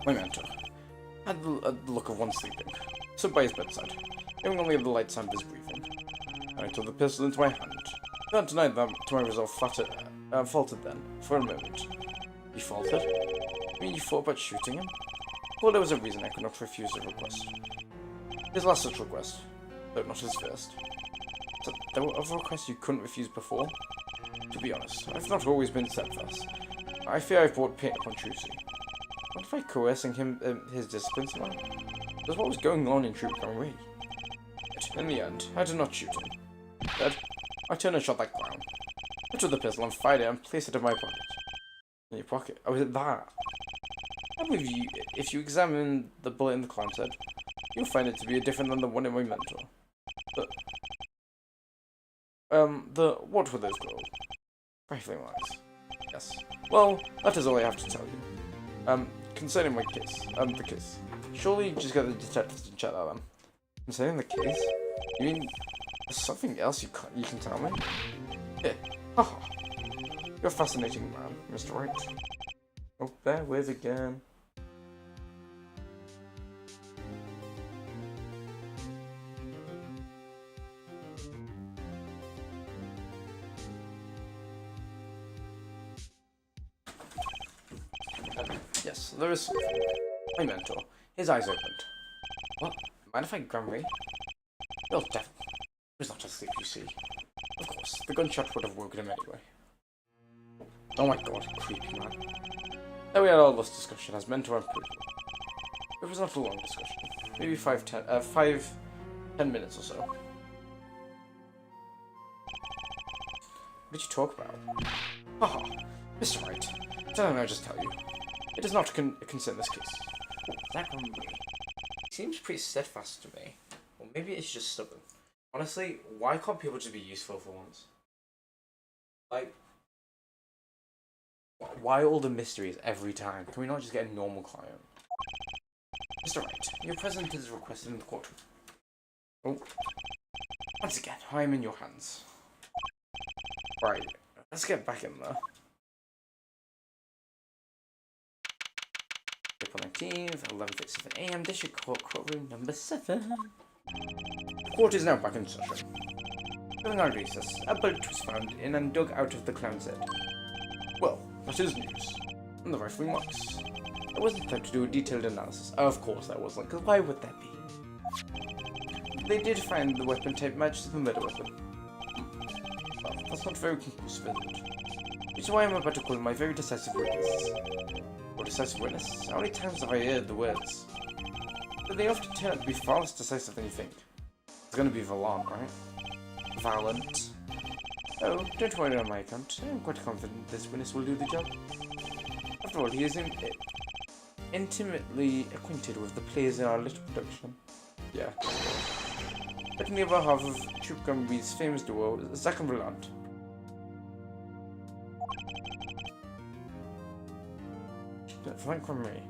My mentor had the look of one sleeping, stood by his bedside, giving only the light sound of his breathing. I took the pistol into my hand. Not denied that to my resolve faltered then, for a moment. He faltered? You mean you thought about shooting him? Well, there was a reason I could not refuse the request. His last such request, though not his first. So there were other requests you couldn't refuse before? To be honest, I've not always been steadfast. I fear I've brought pain upon Trucy. What if I coercing him, his discipline somehow? That's what was going on in Troop Camry. But in the end, I did not shoot him. Instead, I turned and shot that clown. I took the pistol and fired it and placed it in my pocket. In your pocket? Oh, is it that? I believe you, if you examine the bullet in the clown's head, you'll find it to be different than the one in my mentor. What were those called? Rifling lines. Yes. Well, that is all I have to tell you. Concerning my case, the case. Surely you just get the detectives to check that then. Concerning the case? You mean there's something else you can tell me? Here. Haha. You're a fascinating man, Mr. Wright. Oh, bear with again. Yes, there is something. My mentor. His eyes opened. What? Mind if I grab me? You're deaf. He was not asleep, you see. Of course, the gunshot would have woken him anyway. Oh my god, creepy man. Then we had all this discussion as mentor and pupil. It was not a long discussion. Maybe 10 minutes or so. What did you talk about? Haha, Mr. Wright. Don't I just tell you? It does not concern this case. Oh, that one seems pretty steadfast to me. Or maybe it's just stubborn. Honestly, why can't people just be useful for once? Like, why all the mysteries every time? Can we not just get a normal client? Mr. Wright, your presence is requested in the courtroom. Oh. Once again, I am in your hands. Right, let's get back in there. April 19th, 11:57 AM, District Court, courtroom number 7. The court is now back in session. During our recess, a bullet was found in and dug out of the clown's head. Well, that is news. And the rifling marks. There wasn't time to do a detailed analysis. Oh, of course there wasn't, because why would that be? They did find the weapon type matched the murder weapon. Well, that's not very conclusive, is it? Which is why I'm about to call my very decisive witness. Or decisive witness? How many times have I heard the words? But they often turn out to be far less decisive than you think. It's gonna be Valant, right? Valent. Oh, don't worry on my account. I'm quite confident this witness will do the job. After all, he is intimately acquainted with the players in our little production. Yeah. But in the other half of Troop Gumby's famous duo, Zack and Valant. Frank Crumry.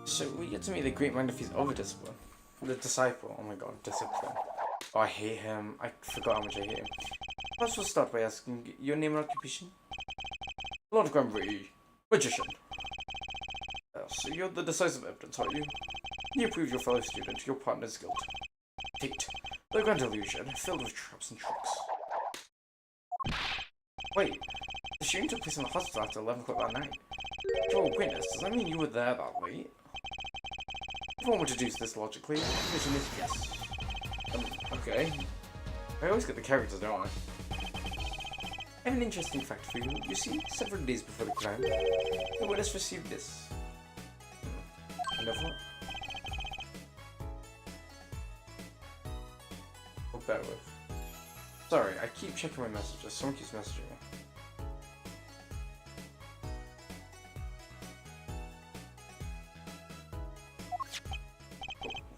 So we get to meet the great mind of his other discipline. The disciple. Oh my god, discipline. Oh, I hate him. I forgot how much I hate him. Perhaps we'll start by asking your name and occupation. Lord Granbury, magician. So you're the decisive evidence, are you? You prove your fellow student, your partner's guilt. Fate. The grand illusion, filled with traps and tricks. Wait, the shooting took place in the hospital after 11 o'clock that night. You're a witness, does that mean you were there that late? If one were to deduce this logically, the conclusion is yes. Okay. I always get the characters, don't I? I have an interesting fact for you. You see, several days before the crime, the witness received this. Another? Oh, bear with. Sorry, I keep checking my messages. Someone keeps messaging me.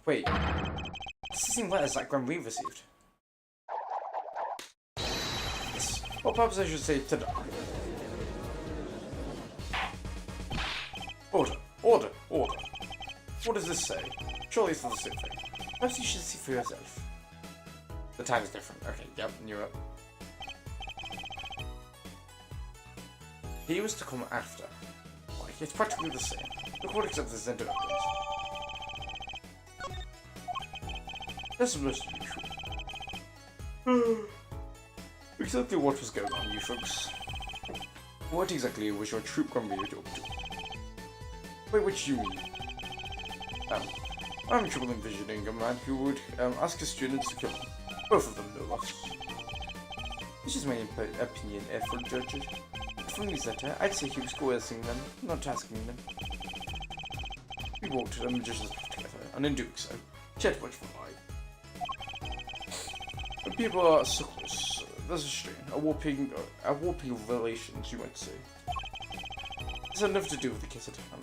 Wait, this is the same letter Zack Granbury received. Yes. Well, perhaps I should say to Order, order, order. What does this say? Surely it's not the same thing. Perhaps you should see for yourself. The time is different. Okay, yep, knew it. He was to come after. Like, it's practically the same. The court accepts this into evidence. This must be true. Exactly what was going on, you folks? What exactly was your Troop Granbury job to? Wait, what do you mean? I'm having trouble envisioning a man who would ask his students to kill him. Both of them, no less. This is my opinion, for judges. From this letter, I'd say he was coercing them, not asking them. We walked to the magician's path together, and in doing so, she had much for life. When people are so close, there's a strain, a warping of relations, you might say. This had nothing to do with the case at hand.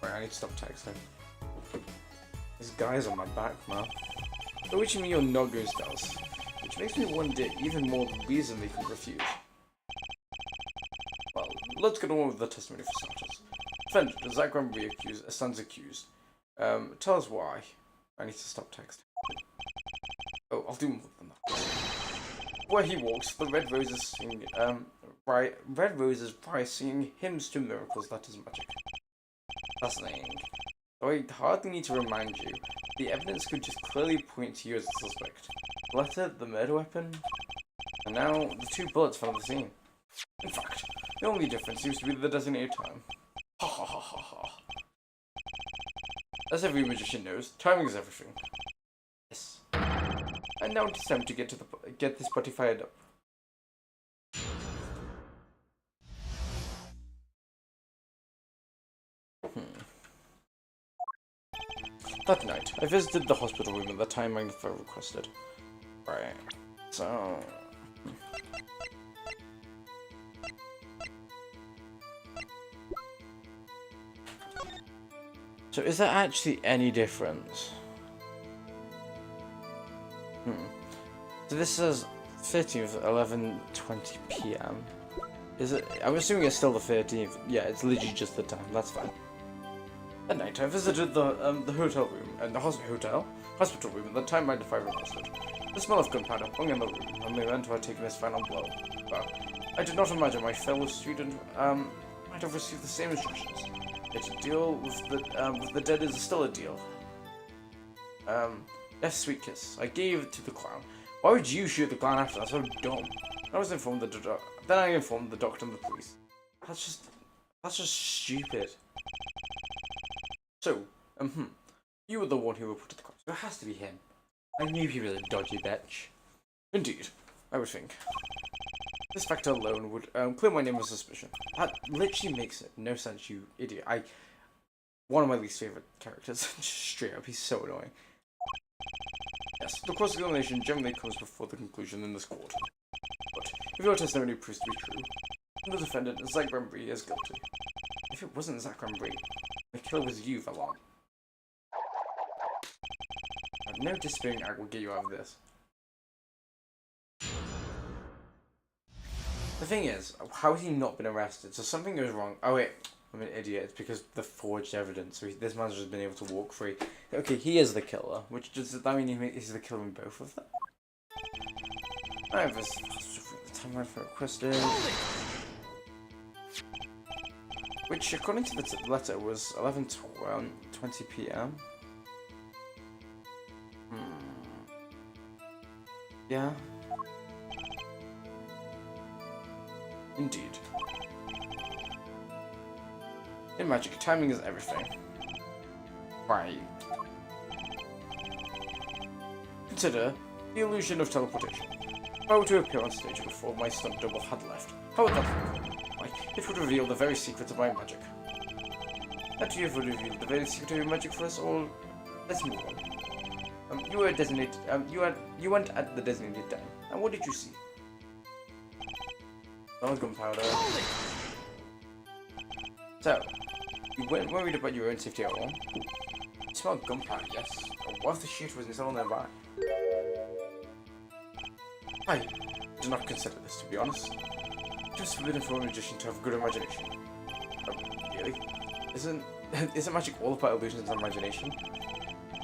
Right, I need to stop texting. This guy's on my back, man. But which means you're not going to tell us. Which makes me wonder even more the reason they could refuse. Well, let's get on with the testimony for starters. Defendant, Zack Granbury stands accused. Tell us why. I need to stop texting. Oh, I'll do more than that. Where he walks, the red roses sing, red roses fly singing hymns to miracles that is magic. Fascinating. Though I hardly need to remind you, the evidence could just clearly point to you as the suspect. The letter, the murder weapon, and now the 2 bullets found at the scene. In fact, the only difference seems to be the designated time. Ha ha ha ha ha. As every magician knows, timing is everything. Yes. And now it's time to get this party fired up. That night, I visited the hospital room at the time Magnifier requested. Right. So... So is there actually any difference? So this says 13th, 11:20 PM. Is it? I'm assuming it's still the 13th. Yeah, it's literally just the time. That's fine. That night, I visited the hotel room and the hospital room at the time Magnifier requested. The smell of gunpowder hung in the room, and the event had taken its final blow. But I did not imagine my fellow student might have received the same instructions. Yet a deal with the dead is still a deal. Yes, sweet kiss. I gave it to the clown. Why would you shoot the clown after? That's so dumb. I was informed then I informed the doctor and the police. That's just stupid. So, you were the one who reported the crime. So it has to be him. I knew he was a dodgy bitch. Indeed, I would think. This fact alone would clear my name of suspicion. That literally makes no sense, you idiot. One of my least favorite characters. Straight up, he's so annoying. Yes, the cross-examination generally comes before the conclusion in this court. But if your testimony proves to be true, the defendant, Zach Granbury, is guilty. If it wasn't Zach Granbury, the killer was you, Valon. No disappearing act will get you out of this. The thing is, how has he not been arrested? So something goes wrong. Oh wait, I'm an idiot. It's because the forged evidence. So this man's just been able to walk free. Okay, he is the killer. Which does that mean he's the killer in both of them? I have this timeline for requested. Which, according to the letter, was 11:20 PM. Yeah. Indeed. In magic, timing is everything. Right. Consider the illusion of teleportation. If I were to appear on stage before my stunt double had left, how would that look? Why, it would reveal the very secret of my magic. That you have revealed the very secret of your magic for us all. Let's move on. You were designated. You went at the designated time. And what did you see? That was gunpowder. So, you weren't worried about your own safety at all. You smelled gunpowder, yes. Or what if the shooter was installed nearby? I do not consider this, to be honest. Just forbidden for a magician to have good imagination. Oh, really? Isn't magic all about illusions and imagination?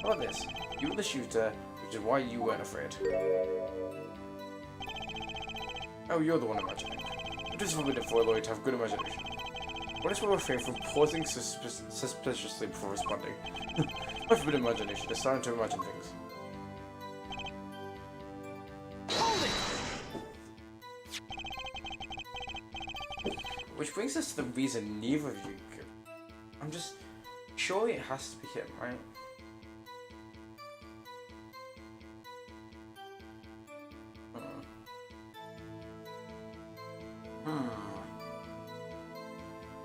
How about this? You were the shooter, which is why you weren't afraid. Oh, you're the one imagining. It is forbidden for a lawyer to have good imagination. What is we refrain from pausing suspiciously before responding? My forbidden imagination is starting to imagine things. Which brings us to the reason neither of you could. I'm just sure it has to be him, right?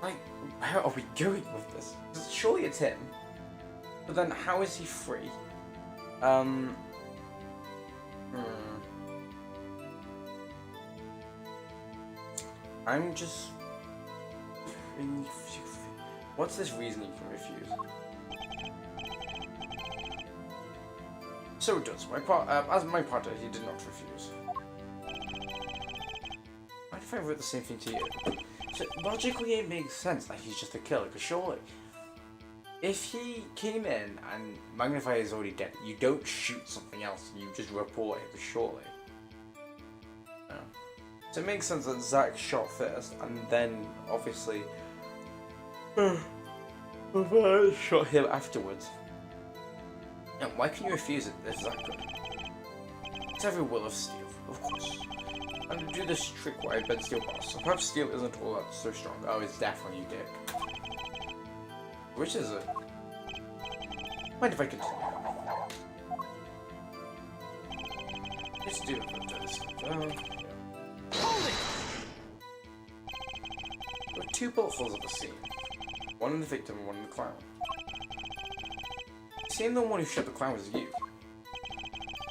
Like, where are we going with this? Surely it's him. But then how is he free? I'm just... What's this reason you can refuse? So it does. As my partner, he did not refuse. What if I wrote the same thing to you? So logically it makes sense that he's just a killer, because surely, if he came in and Magnifier is already dead, you don't shoot something else, you just report it, surely. No. So it makes sense that Zach shot first, and then, obviously, shot him afterwards. And why can you refuse it if Zach could? It's every will of steel, of course. And to do this trick where I bend steel bars, so perhaps steel isn't all that so strong. Oh, it's definitely you, dick. Which is it? Mind if I continue? Let's do this. Hold it! There were two bullet holes at the scene. One in the victim and one in the clown. Seeing the one who shot the clown was you.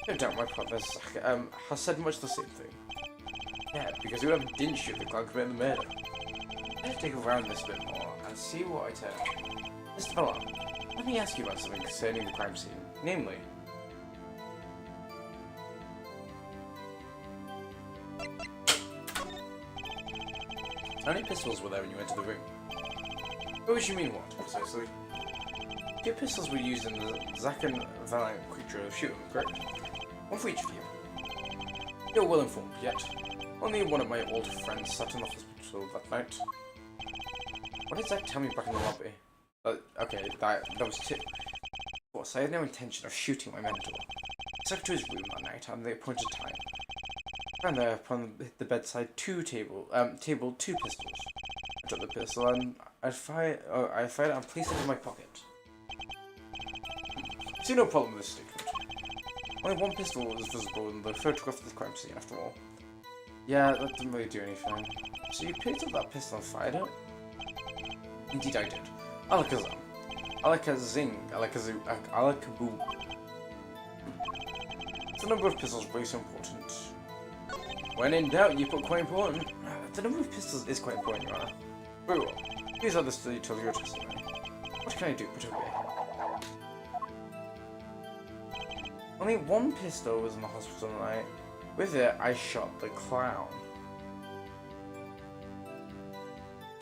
No doubt my partner Zach has said much the same thing. Yeah, because whoever didn't shoot the clown committed the murder. Let's dig around this a bit more and see what I tell. Mr. Miller, let me ask you about something concerning the crime scene. Namely, how many pistols were there when you entered the room? What do you mean what, precisely? Two pistols were used in the Zack and Valiant quick draw shooting, correct? One for each of you. You're well informed, yet only one of my old friends sat in the hospital that night. What did Zack tell me back in the lobby? Okay, that was two. Of course, I had no intention of shooting my mentor. I took to his room that night at the appointed time. I found there upon the bedside two two pistols. I took the pistol and I fired it and placed it in my pocket. I see no problem with this statement. Only one pistol was visible in the photograph of the crime scene, after all. Yeah, that didn't really do anything. So you picked up that pistol and fired it? Indeed I did. Alakazam. Alakazing. Alakaboo. The number of pistols really so important. When in doubt, you put quite important. The number of pistols is quite important, Your Honor. Very well. These are the details of your testimony. What can I do but obey? Only one pistol was in the hospital tonight. With it, I shot the clown.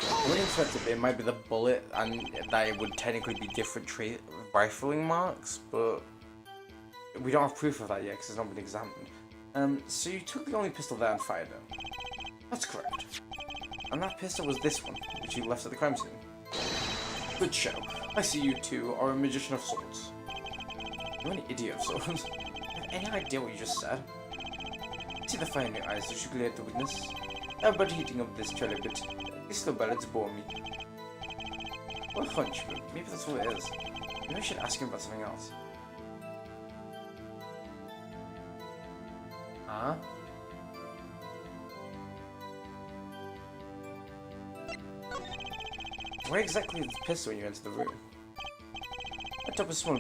I would expect it might be the bullet, and that it would technically be different rifling marks, but we don't have proof of that yet because it's not been examined. So you took the only pistol there and fired it. That's correct. And that pistol was this one, which you left at the crime scene. Good show. I see you two are a magician of sorts. You're an idiot of sorts. Have any idea what you just said? See the fire in your eyes as you glare at the witness? Everybody heating up this trail a bit. These slow ballads bore me. What a hunch, but maybe that's what it is. Maybe I should ask him about something else. Huh? Where exactly is the pistol when you enter the room? Atop a small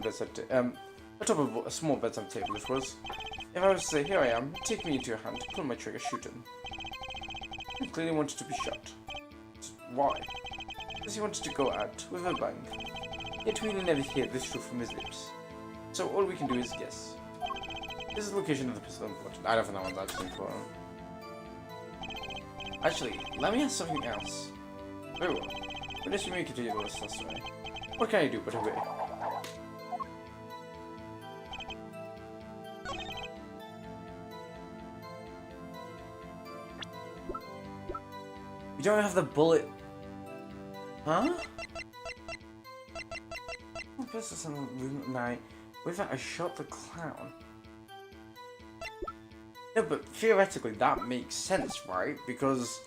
bedside table, it was. If I was to say, here I am, take me into your hand, pull my trigger, shoot him. He clearly wanted to be shot. Why? Because he wanted to go out with a bang. Yet we will never hear this truth from his lips. So all we can do is guess. Is the location of the pistol important? I don't think that one's actually important. Actually, let me ask something else. Very well. But as you may continue this testimony, what can I do but obey? You don't have the bullet. Huh? Oh, pistol's in the room at night. With that, I shot the clown. No, but theoretically, that makes sense, right? Because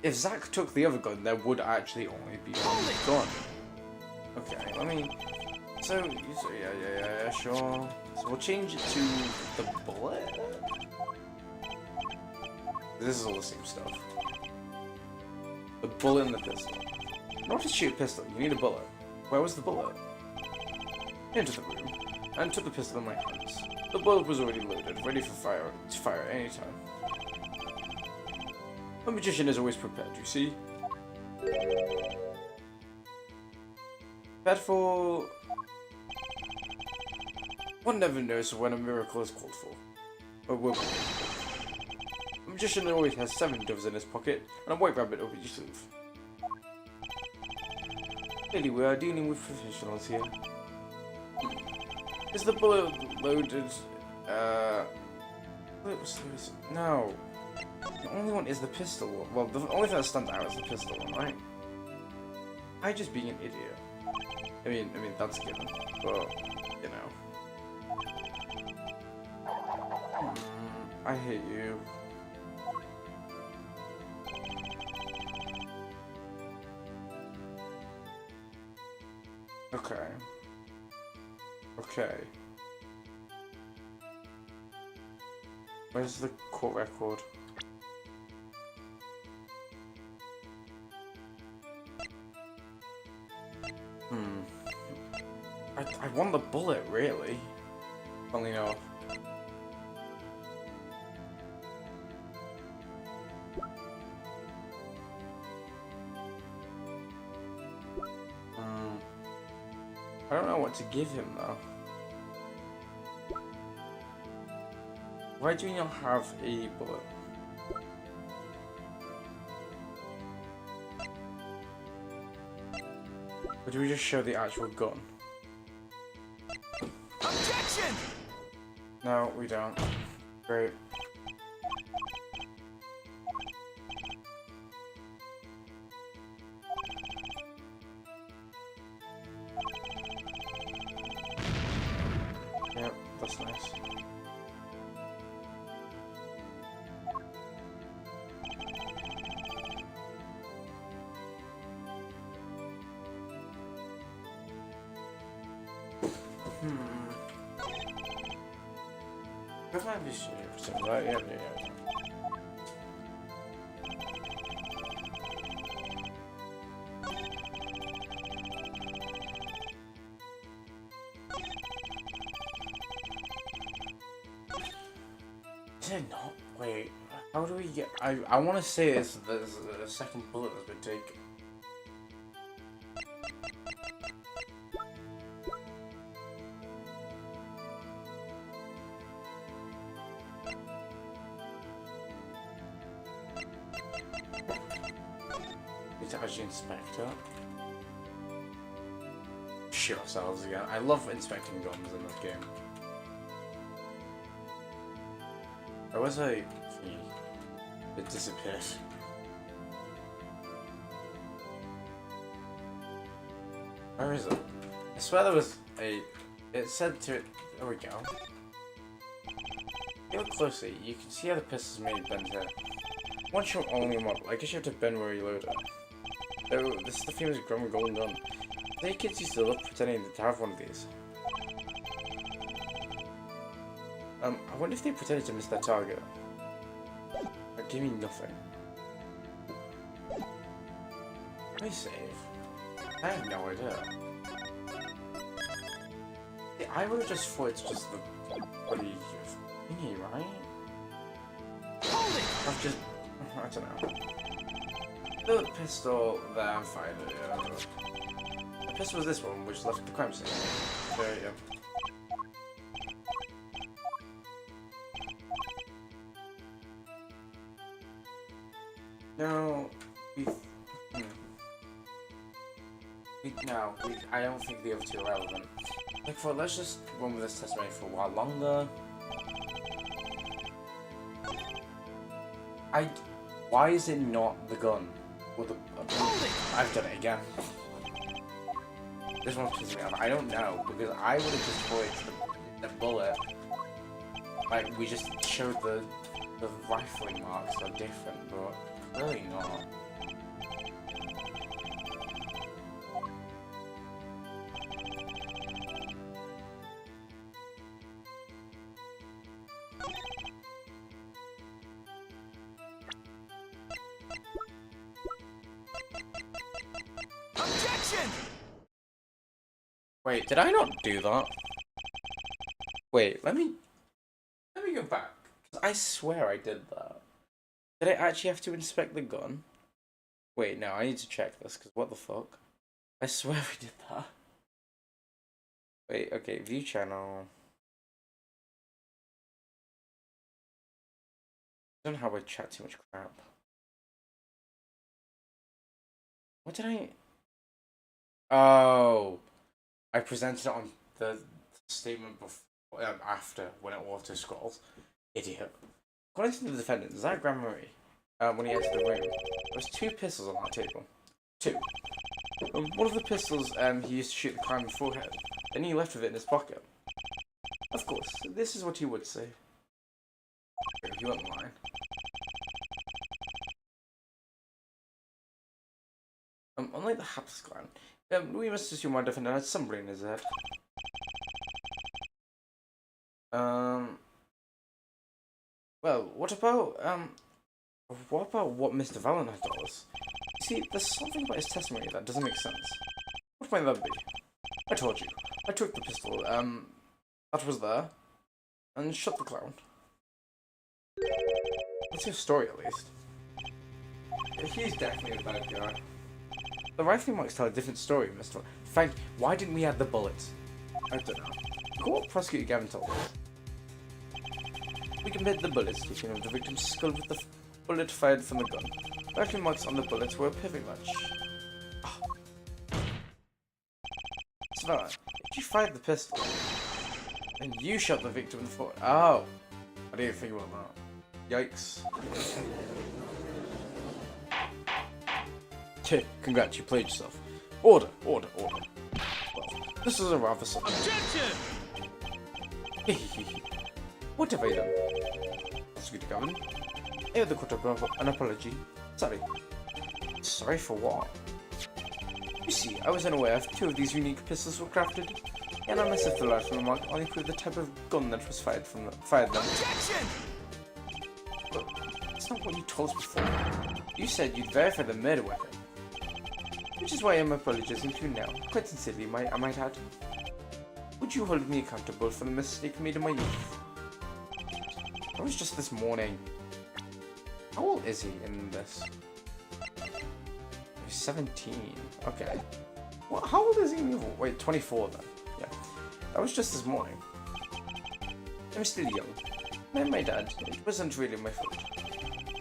if Zack took the other gun, there would actually only be one gun. Okay, let me. So yeah, sure. So we'll change it to the bullet. This is all the same stuff. The bullet and the pistol. In order to shoot a pistol, you need a bullet. Where was the bullet? Into the room, and took the pistol in my hands. The bullet was already loaded, ready for fire at any time. A magician is always prepared, you see. Prepared for... One never knows when a miracle is called for. Or will be. A magician always has 7 doves in his pocket, and a white rabbit over each sleeve. Clearly, we are dealing with professionals here. Is the bullet loaded? No. The only one is the pistol one. Well, the only thing that stands out is the pistol one, right? I just being an idiot. I mean that's given, but you know. I hate you. Okay. Okay. Where's the court record? I want the bullet, really. Only enough. I don't know what to give him, though. Why do we not have a bullet? Or do we just show the actual gun? Objection! No, we don't. Great. Yep, that's nice. That might be shit, right? Yeah. Is it not? Wait, how do we get? I want to say there's a second bullet that's been taken. It's actually Inspector. Shoot ourselves again. I love inspecting guns in this game. There was a thingy. It disappeared. Where is it? I swear there was a. It said to it. There we go. If you look closely, you can see how the pistol's made bend here. Once you're only model, I guess you have to bend where you load it. Oh, this is the famous Grandma Golden Gun. The kids used to love pretending to have one of these. I wonder if they pretended to miss their target. That gave me nothing. Let me save. I have no idea. Yeah, I would have just thought it's just the bloody thingy, right? Hold it! I've just... I don't know. The pistol that I'm fired at, the pistol was this one, which left the crime scene. So, yeah. No, I don't think the other two are relevant. Like, let's just run with this testimony for a while longer. Why is it not the gun? Or the, I've done it again. This one's pissing me off. I don't know, because I would have just thought it's the bullet. Like, we just showed the rifling marks are different, but really not. Objection! Wait, did I not do that? Wait, let me go back. 'Cause I swear I did that. Did I actually have to inspect the gun? Wait, no, I need to check this, because what the fuck? I swear we did that. Wait, okay, view channel. I don't know how I chat too much crap. What did I... Oh, I presented it on the statement before, after, when it auto-scrolls. Idiot. According to the defendant, Zach Grandmarie, when he entered the room, there was 2 pistols on that table. 2. One of the pistols he used to shoot the crime in the forehead, then he left with it in his pocket. Of course, this is what he would say. He won't lie. Unlike the Habs clan, we must assume our defendant had some brain in his head. Um. Well, what about what Mr. Valentine told us? See, there's something about his testimony that doesn't make sense. What might that be? I told you. I took the pistol, that was there, and shot the clown. What's your story, at least? He's definitely a bad guy. The rifling marks tell a different story, Mr. Frank, why didn't we add the bullets? I don't know. What Prosecutor Gavin told us? We compared the bullets taken of the victim's skull with the bullet fired from the gun. Rifling marks on the bullets were a perfect match. Oh. Savannah, if you fired the pistol, and you shot the victim in the foot. Oh! I didn't think about that. Yikes. Okay, congrats, you played yourself. Order, order, order. Well, this is a rather simple. Objection! What have I done? Prosecutor Gavin. I owe the court an apology. Sorry. Sorry for what? You see, I was unaware if 2 of these unique pistols were crafted, and unless if the last remark only proved the type of gun that was fired them. Objection! But that's not what you told us before. You said you'd verify the murder weapon. Which is why I'm apologizing to you now. Quite sincerely, I might add. Would you hold me accountable for the mistake made in my youth? That was just this morning. How old is he in this? He's 17. Okay. Well, how old is he in the wait, 24 then. Yeah. That was just this morning. I'm still young. I'm my dad. It wasn't really my fault.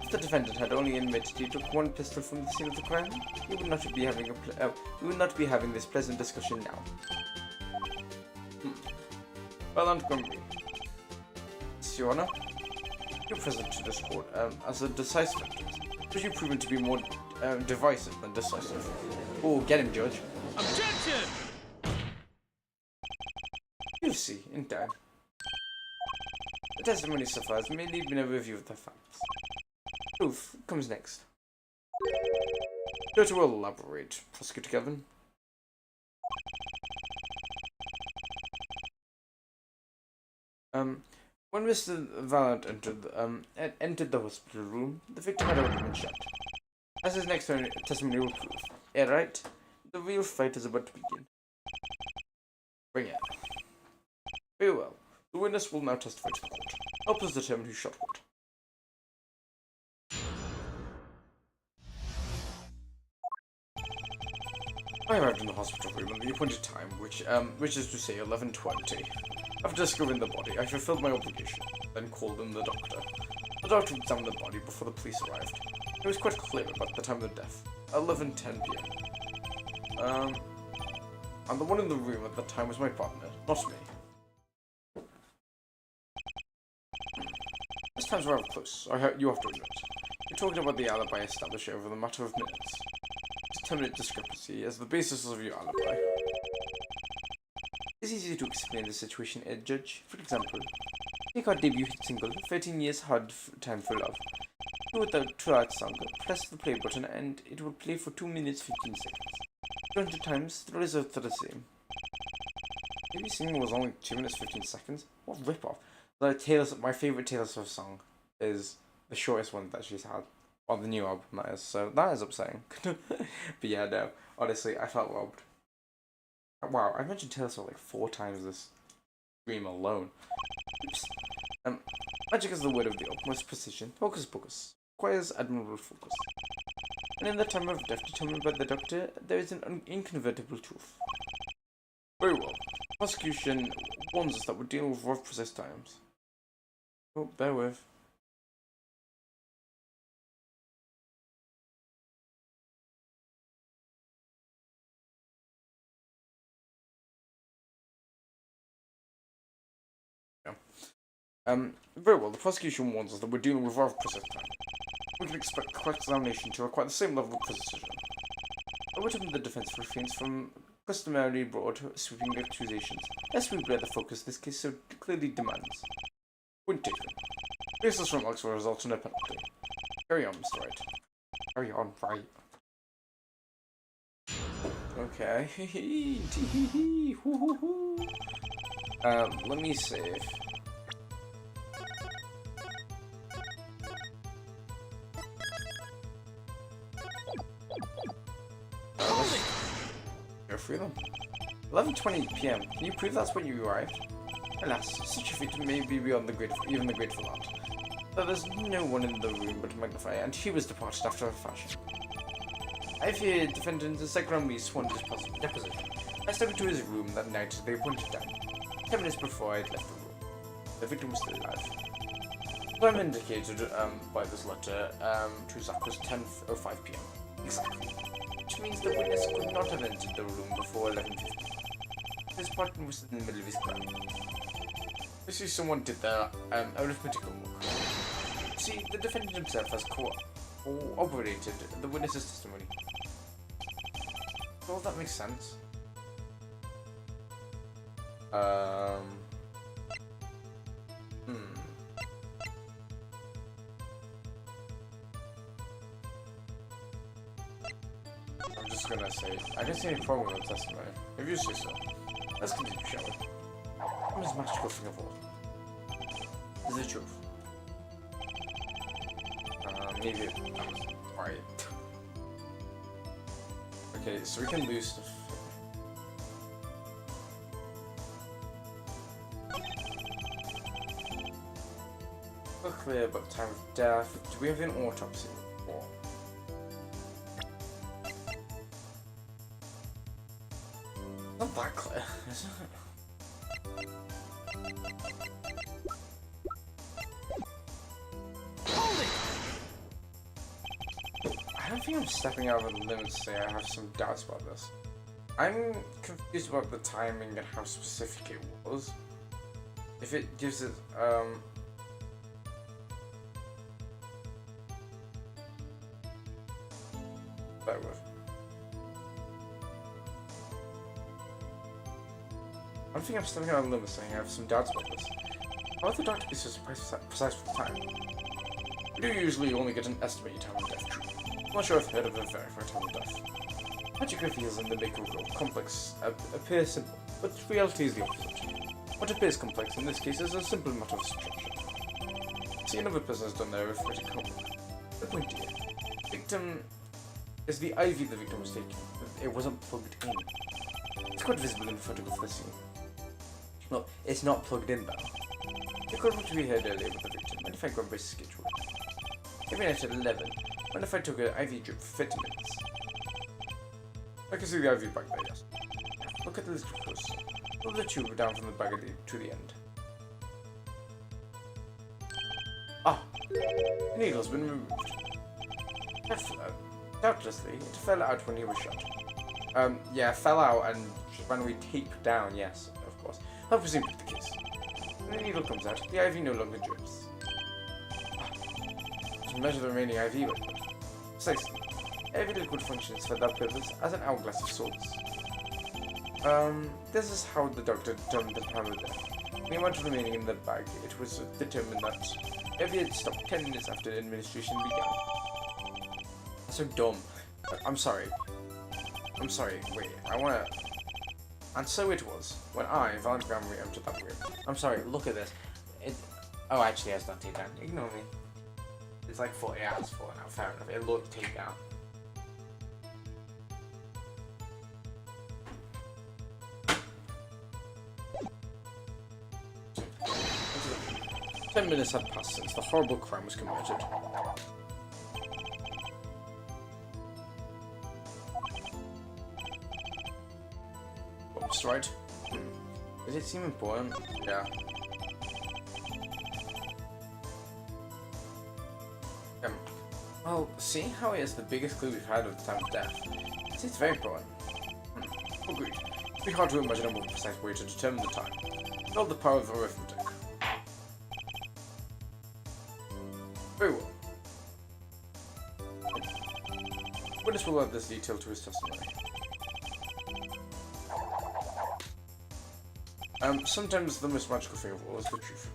If the defendant had only admitted he took 1 pistol from the scene of the crime, we would not be having this pleasant discussion now. Well, I'm Montgomery. Your Honor, you're present to this court as a decisive judge. Was you proven to be more divisive than decisive? Oh, get him, Judge. Objection! You'll see, in time. The testimony so far has mainly been a review of the facts. Proof comes next. Judge will elaborate, Prosecutor Gavin. When Mr. Valent entered the hospital room, the victim had already been shot. As his next testimony will prove. Alright, the real fight is about to begin. Bring it. Very well. The witness will now testify to the court. Help us determine who shot what. I arrived in the hospital room at the appointed time, which is to say 11:20. After discovering the body, I fulfilled my obligation, then called in the doctor. The doctor examined the body before the police arrived. He was quite clear about the time of the death, 11:10 p.m. And the one in the room at the time was my partner, not me. This time's rather close, you have to admit. You're talking about the alibi established over the matter of minutes. This 10-minute discrepancy as the basis of your alibi. It's easy to explain the situation, Judge. For example, take our debut hit single, 13 Years Hard Time for Love. You would to that song, press the play button and it will play for 2 minutes 15 seconds. 200 times, the results are the same. Maybe singing was only 2 minutes 15 seconds? What rip-off. My favourite Taylor Swift song is the shortest one that she's had. On the new album, that is. So that is upsetting. But yeah, no. Honestly, I felt robbed. Wow, I mentioned Taylor Swift like 4 times this stream alone. Oops. Magic is the word of the utmost precision. Hocus pocus. Requires admirable focus. And in the time of death determined by the doctor, there is an inconvertible truth. Very well. Prosecution warns us that we're dealing with rough, precise times. Oh, bear with. Very well, the prosecution warns us that we're dealing with rather precise time. We can expect cross-examination to require the same level of precision. I would have the defense refrains from customarily broad, sweeping accusations, lest we blur the focus this case so clearly demands. Point taken. Baseless remarks will result in a penalty. Carry on, Mr. Wright. Carry on, Wright. Okay. Let me save. through them. 11:20 p.m. Can you prove that's when you arrived? Alas, such a feat may be beyond even the grateful art. But there's no one in the room but Magnify, and he was departed after a fashion. I fear defendant Sakurami sworn deposition. I stepped into his room that night at the appointed time. 10 minutes before I had left the room. The victim was still alive. What I'm indicated by this letter to Zach was 10:05 p.m. Exactly. Which means the witness could not have entered the room before 11:50. This partner was in the middle of his crime. Obviously someone did the arithmetical work. See, the defendant himself has corroborated the witness's testimony. Well, that makes sense. I'm just gonna say, I don't see any problem with the testimony. If you say so. Let's continue, shall we? What is magical thing of all? Is the truth? Maybe it was right. Okay, so we can lose stuff. Not clear about the time of death. Do we have an autopsy report? Not that clear, is it? I don't think I'm stepping out of the limits to say I have some doubts about this. I'm confused about the timing and how specific it was. If it gives it, bear with. I think I'm stepping out of the limits saying I have some doubts about this. How would the doctor be so precise with the time? We do usually only get an estimated time of death true. I'm not sure if I've heard of a verified time of death. Magic reveals in the maker of complex appear simple, but reality is the opposite. What appears complex in this case is a simple matter of subtraction. See, another person has done their arithmetic homework. The point here, victim is the IV the victim was taking. It wasn't plugged in. It's quite visible in the photograph of the scene. Well, it's not plugged in though. According to what we heard earlier with the victim, and if I go by schedule. Every night at 11, when if I took an IV drip for 50 minutes. I can see the IV back there, yes. Look at the little close. Pull the tube down from the bag to the end. Ah! The needle's been removed. Doubtlessly, it fell out when he was shot. Yeah, fell out and when we taped down, yes, of course. That presumably the case. When the needle comes out, the IV no longer drips. To measure the remaining IV liquid. Precisely. Every liquid functions for that purpose as an hourglass of sorts. This is how the doctor determined the time of death. The amount remaining in the bag, it was determined that IV had stopped 10 minutes after administration began. That's so dumb. I'm sorry. Wait, I wanna... And so it was, when I, Valent Gramry, entered that room. I'm sorry, look at this. Oh, actually, it's not taped down. Ignore me. It's like 40 hours for now, fair enough. It looked taped down. Ten minutes had passed since the horrible crime was committed. Oops, right. Does it seem important? Yeah. Well, seeing how it is the biggest clue we've had of the time of death, it's very important. Agreed. It'd be hard to imagine a more precise way to determine the time. Not the power of arithmetic. Very well. Witness will add this detail to his testimony. Sometimes the most magical thing of all is the truth.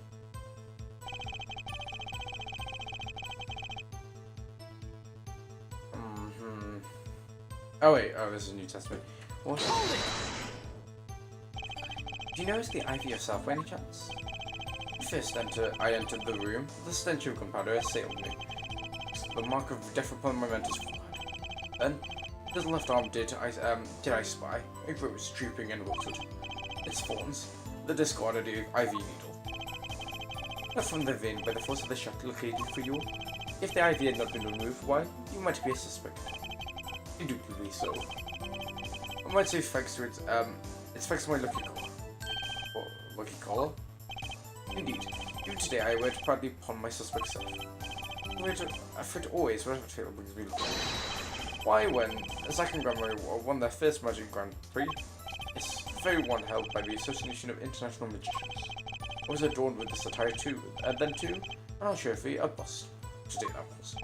Oh wait, this is New Testament. What? Do you notice the IV yourself by any chance? First I entered the room, the stench of gunpowder assailed me. The mark of death upon my mentor's forehead. Then, His left arm did I spy? A group was drooping and wilted. Its thorns, the discarded IV needle. Left from the vein by the force of the shot located for you. If the IV had not been removed, why, you might be a suspect. Indubitably so. I might say thanks to it's thanks to my lucky collar. Or lucky collar? Indeed. Even today I wear it proudly upon my suspect self. For it always, whatever fail brings me luck. Why, when Zack and Grandmary won their first Magic Grand Prix, yes, the very one held by the Association of International Magicians, I was adorned with this attire too, and then too, and I'll show you a bust. To take apples.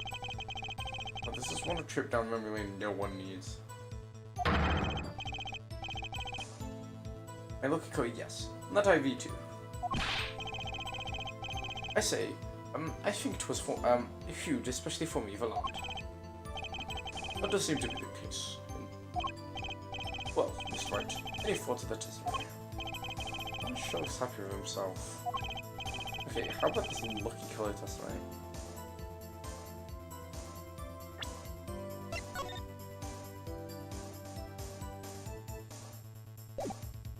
But this is one trip down memory lane no one needs. My lucky code, yes. And that IV too. I say, I think it was for, huge, especially for me, alarmed. That does seem to be the case. Well, Mr. Wright, any thoughts of the testimony? I'm sure he's happy with himself. Okay, how about this lucky color testimony?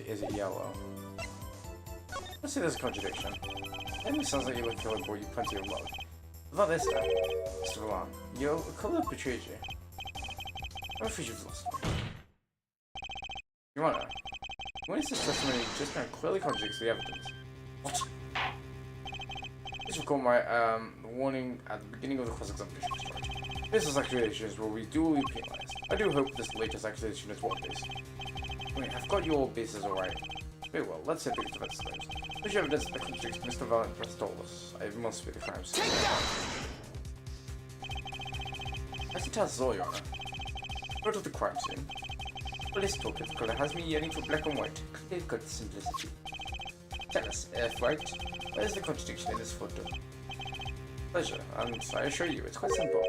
Is it yellow? Let's say there's a contradiction. It sounds like you look killer brought you plenty of love. Without this though, Mr. Valan, your color betrayed you. I'm afraid you've lost me. Your Honor, when is this testimony just now clearly contradicts the evidence? What? Please recall my warning at the beginning of the cross-examination story. This accusations will be duly penalized. I do hope this latest accusation is well-based. Wait, I've got your bases alright. Very well, let's say the defense claims. Which evidence that contradicts Mr. Valentin told us? I must be the crimes. I can tell Zoe, Your Honor. Go to the crime scene. Police toolkit the color has me yearning for black and white. Clear-cut simplicity. Tell us, if right, where is the contradiction in this photo? Pleasure, and I assure you, it's quite simple.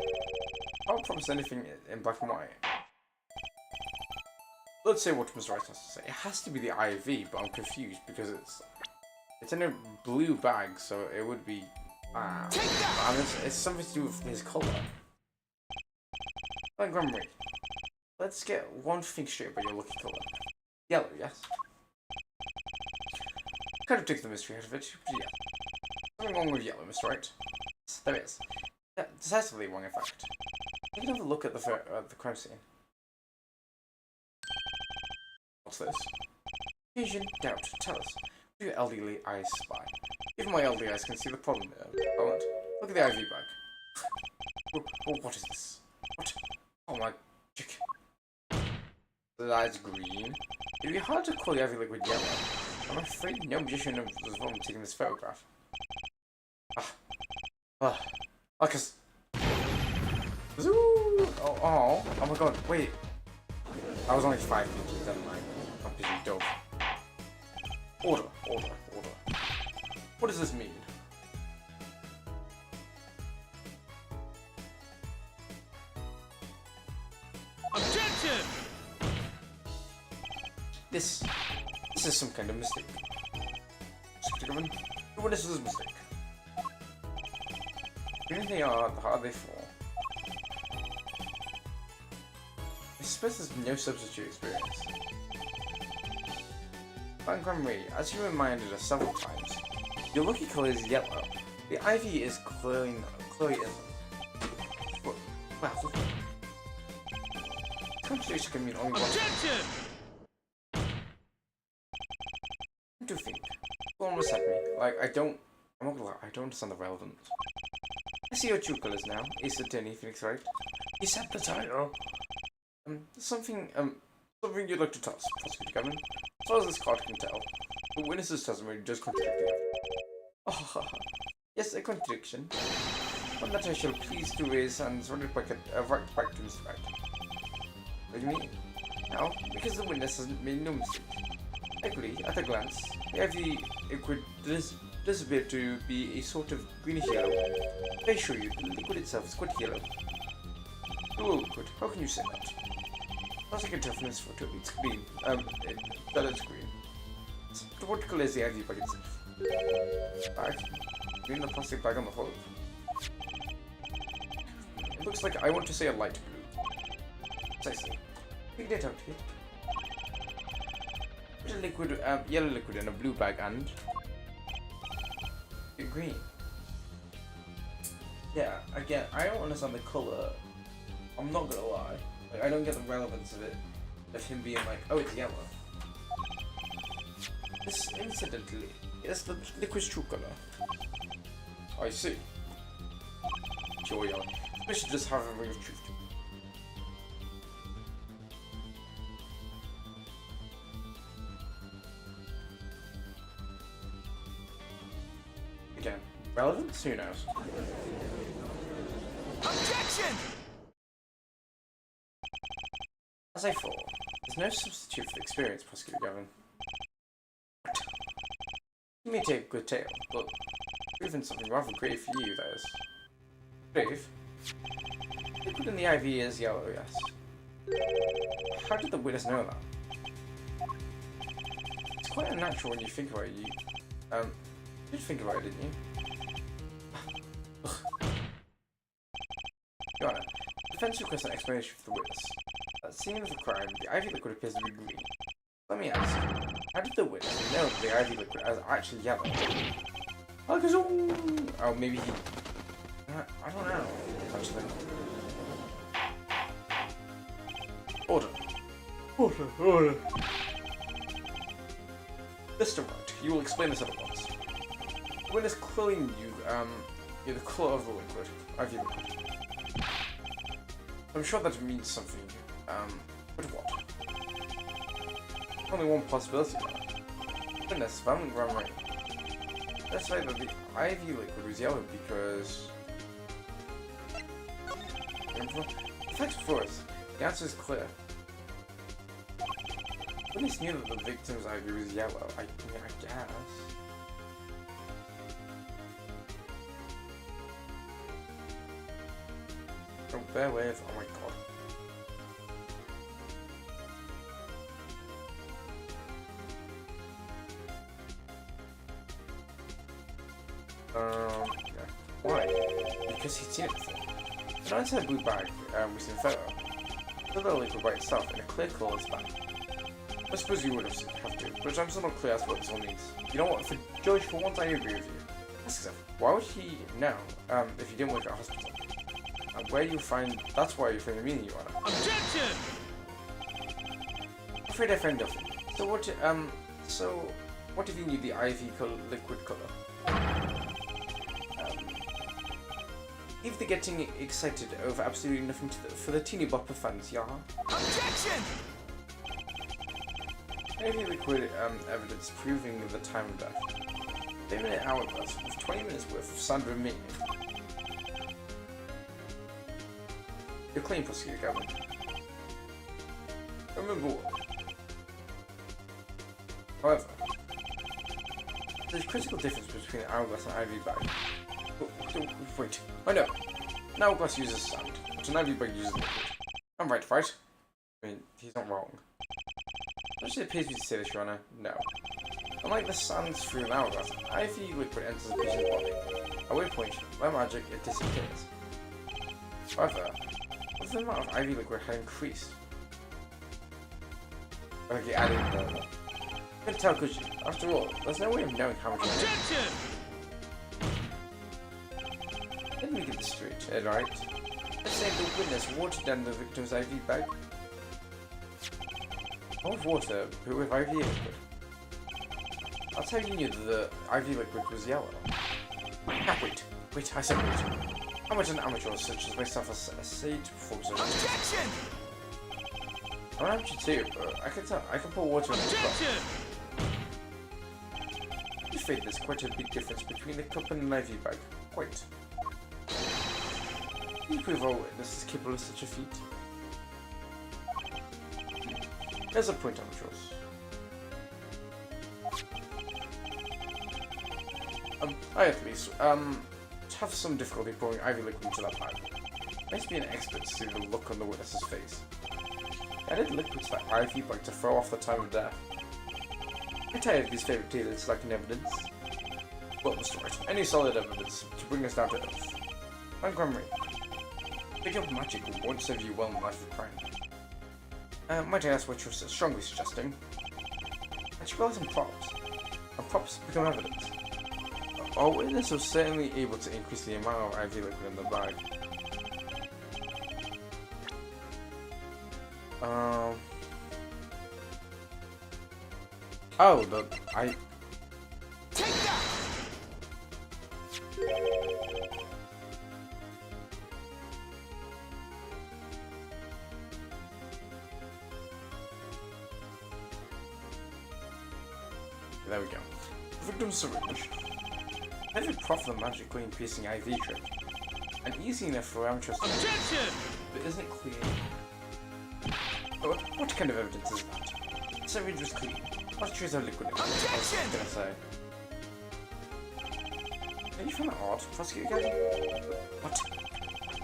I won't promise anything in black and white. Let's say what Mr. Wright has to say. It has to be the IV, but I'm confused because it's in a blue bag, so it would be. It's something to do with his color. Like Grumry, let's get one thing straight about your lucky color. Yellow, yes. Kind of takes the mystery out of it, but yeah. Something wrong with yellow, Mr. Wright. Yes, there is. Yeah, decisively wrong, in fact. You can have a look at the crime scene. What's this? Confusion, doubt, tell us. What do your elderly eyes spy? Even my elderly eyes can see the problem there. Look at the IV bag. What is this? What? Oh my chick. That's green. It'd be hard to call the IV liquid yellow. I'm afraid no magician was wrong taking this photograph. Cause. Oh my god, wait. I was only 5 inches, never mind. I'm busy dope. Order. What does this mean? Objection! This is some kind of mistake. Given, the witness is a mistake. The green they are, the harder they fall. I suppose there's no substitute experience. Van Grumry, as you reminded us several times, your lucky color is yellow. The IV is clearly isn't. Wow. Contradiction can mean only one thing. Objection! What do you think? Go on, reset me. Like, I'm not gonna lie, I don't understand the relevance. I see your true colors now. Ace Attorney, Phoenix Wright. He said the title. Something you'd like to tell us, Prosecutor Gavin? As far as this card can tell, the witness's testimony does contradict the evidence. Oh, yes, a contradiction. One that I shall please to raise and run it back to Mr. Wright. What do you mean? Now, because the witness has made no mistake. I agree, at a glance, the IV liquid does appear to be a sort of greenish yellow. I assure you, the liquid itself is quite yellow. Blue liquid, how can you say that? As I can tell from this photo, it's green. That is green. But what color is the IV bag itself? Bag? Green, the plastic bag on the hood. It looks like I want to say a light blue. Precisely. Pick it out here. Put a liquid, yellow liquid in a blue bag and green. Yeah, again, I don't understand the colour. I'm not gonna lie. Like, I don't get the relevance of it, of him being like, oh, it's yellow. This, incidentally, is the liquid's true colour. I see. Sure, yeah. We should just have a ring of truth. Again, relevance? Who knows? Objection! As I thought, there's no substitute for the experience, Prosecutor Gavin. You may take a good tale, but proven something rather grave for you, that is. Grave? Liquid in the IV is yellow, yes. How did the witness know that? It's quite unnatural when you think about it. You did think about it, didn't you? Your Honor, the defense requests an explanation for the witness. At the scene of the crime, the IV liquid appears to be green. Let me ask, how did the witness know that the IV liquid is actually yellow? Oh, maybe he... I don't know, actually. Order. Order. Mr. Wright, you will explain this at once. The witness clearly knew, the colour of the liquid, IV liquid. I'm sure that means something, but what? Only one possibility, though. Goodness, if I'm right. Let's say that the IV liquid was yellow because... Thanks for us. The answer is clear. Witness knew that the victim's IV was yellow. I guess. Don't bear with. Oh my god. Yeah. Why? Because he'd seen it before. The man said blue bag was in photo. The little liquid by itself in a clear colourless bag. I suppose you would have to, but I'm still not clear as to what this all means. You know what, George, for once I agree with you. Ask yourself, why would he know, if he didn't work at a hospital? And where you find, that's why you find the meaning you want. Objection! I'm afraid I found nothing. So what if you knew the IV liquid colour? If they're getting excited over absolutely nothing for the teeny bopper fans, yeah? Objection! IV liquid evidence proving the time of death. 10-minute hourglass with 20 minutes worth of sand remaining. You're clean, Prosecutor Gavin. Remember what? However, there's a critical difference between an hourglass and an IV bag. Wait, I know. An hourglass uses sand, but an IV bag uses liquid. I'm right? I mean, he's not wrong. Actually, it appears to say this, Your Honor. No. Unlike the sands through an hourglass, IV liquid enters the patient's body. At which point, by magic, it disappears. However, what if the amount of IV liquid had increased? Like it added more. You couldn't tell, could you? After all, there's no way of knowing how much. Objection! Let me get this straight, right? Let's say the witness watered down the victim's IV bag. Not with water, but with IV liquid. That's how you knew that the IV liquid was yellow. Ah, wait, I said wait. How much an amateur such as myself are said to perform such a Objection! I'm an amateur too, but I can pour water in the cup. Objection! I'm afraid there's quite a big difference between the cup and an IV bag. Quite. Can you prove our witness is capable of such a feat? There's a point, amateurs. I at least, have some difficulty pouring IV liquid into that bag. I used to be an expert to see the look on the witness's face. I added liquid to that IV bag to throw off the time of death. I'm tired of these favourite tales lacking evidence. Well, Mr. Wright, any solid evidence to bring us down to earth. I'm Graham Ray. Pick up magic won't serve you well in life of crime. Might I ask what you're so strongly suggesting? I should build some props. And props become evidence. Our witness was certainly able to increase the amount of IV liquid in the bag. Oh, Take that! There we go. Victim's syringe. Every profit magically increasing IV trick. And easy enough for amateurs to Objection! but isn't it clear? What kind of evidence is that? The syringe was clean. What trace of liquid in it? I was gonna say. Don't you find that odd, prosecutor guy? What?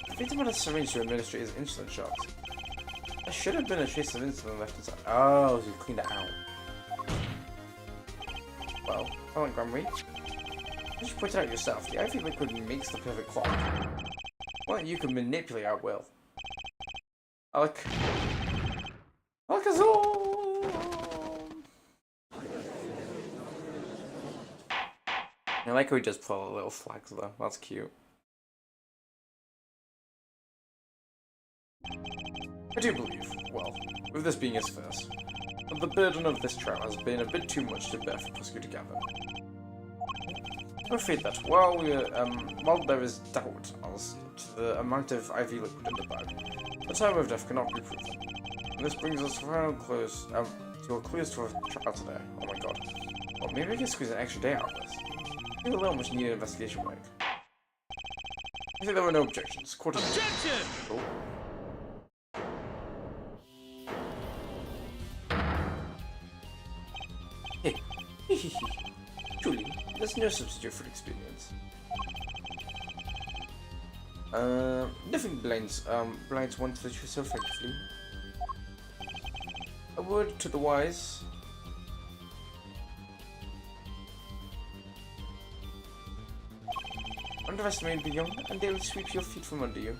The victim had a syringe to administer his insulin shots. There should have been a trace of insulin left inside. Oh, so you cleaned it out. Well, I like Grandma. As you pointed out yourself, the IV liquid makes the perfect clock. Well, you can manipulate our will. I like us all. I like how he just put all the little flags though. That's cute. I do believe, well, with this being his first, that the burden of this trial has been a bit too much to bear for Prosecutor Gavin. I'm afraid that while there is doubt as to the amount of IV liquid in the bag, the time of death cannot be proven. And this brings us to a close to a trial today. Oh my god. Well, maybe we can squeeze an extra day out of this. Maybe a little much needed investigation work. I think there were no objections. Objection! Oh. Truly, there's no substitute for experience. Nothing blinds one to the truth so effectively. A word to the wise. Underestimate the young, and they will sweep your feet from under you.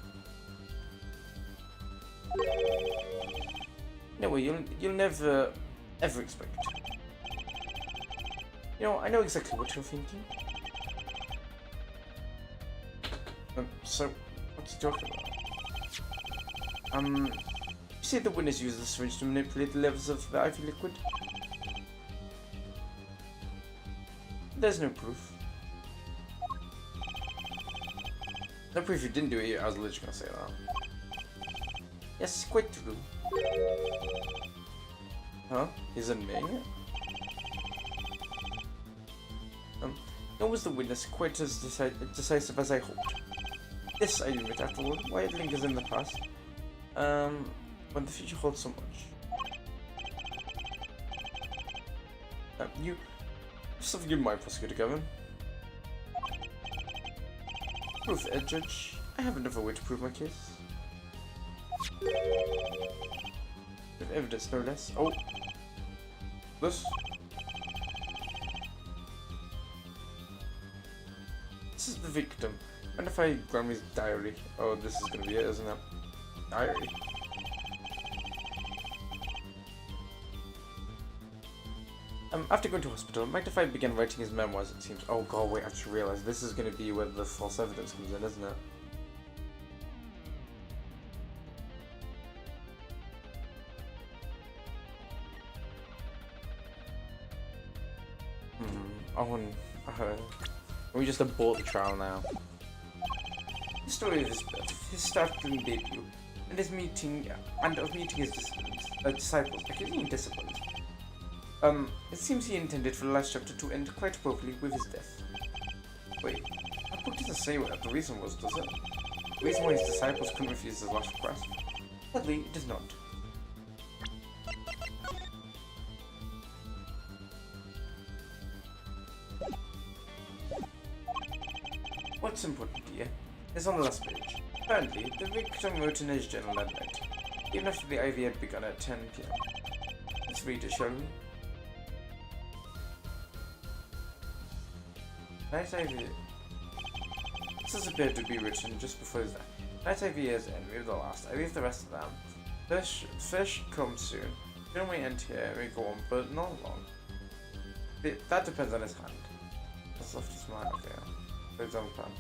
No way, you'll never ever expect. You know, I know exactly what you're thinking. So, what's he talking about? You say the winners use the syringe to manipulate the levels of the IV liquid? There's no proof. No proof you didn't do it, I was literally gonna say that. Yes, quite true. Huh? He's admitting it? Nor was the witness quite as decisive as I hoped. This, I admit, after all, why it lingers in the past. When the future holds so much. You have forgiven my prosecutor, Gavin. Proof, Judge. I have another way to prove my case. With evidence, no less. Oh. This? This is the victim. And if I Grammy's diary. Oh, this is gonna be it, isn't it? Diary. After going to hospital, mind if I begin writing his memoirs, it seems. Oh god, wait, I just realised this is gonna be where the false evidence comes in, isn't it? We just abort the trial now. The story of his startling debut, and his meeting, of meeting his disciples. I keep meaning disciplines. It seems he intended for the last chapter to end quite appropriately with his death. Wait, that book doesn't say what the reason was, does it? The reason why his disciples couldn't refuse his last request? Sadly, it does not. What's important here is on the last page. Apparently, the victim wrote in his journal that night, even after the IV had begun at 10 PM. Let's read it, shall we? Night IV. This has appeared to be written just before his death. Night IV is end. We have the last. I leave the rest of them. Fish come soon. Then we end here, we go on, but not long. That depends on his hand. That's left his mind, okay. So it's on plan.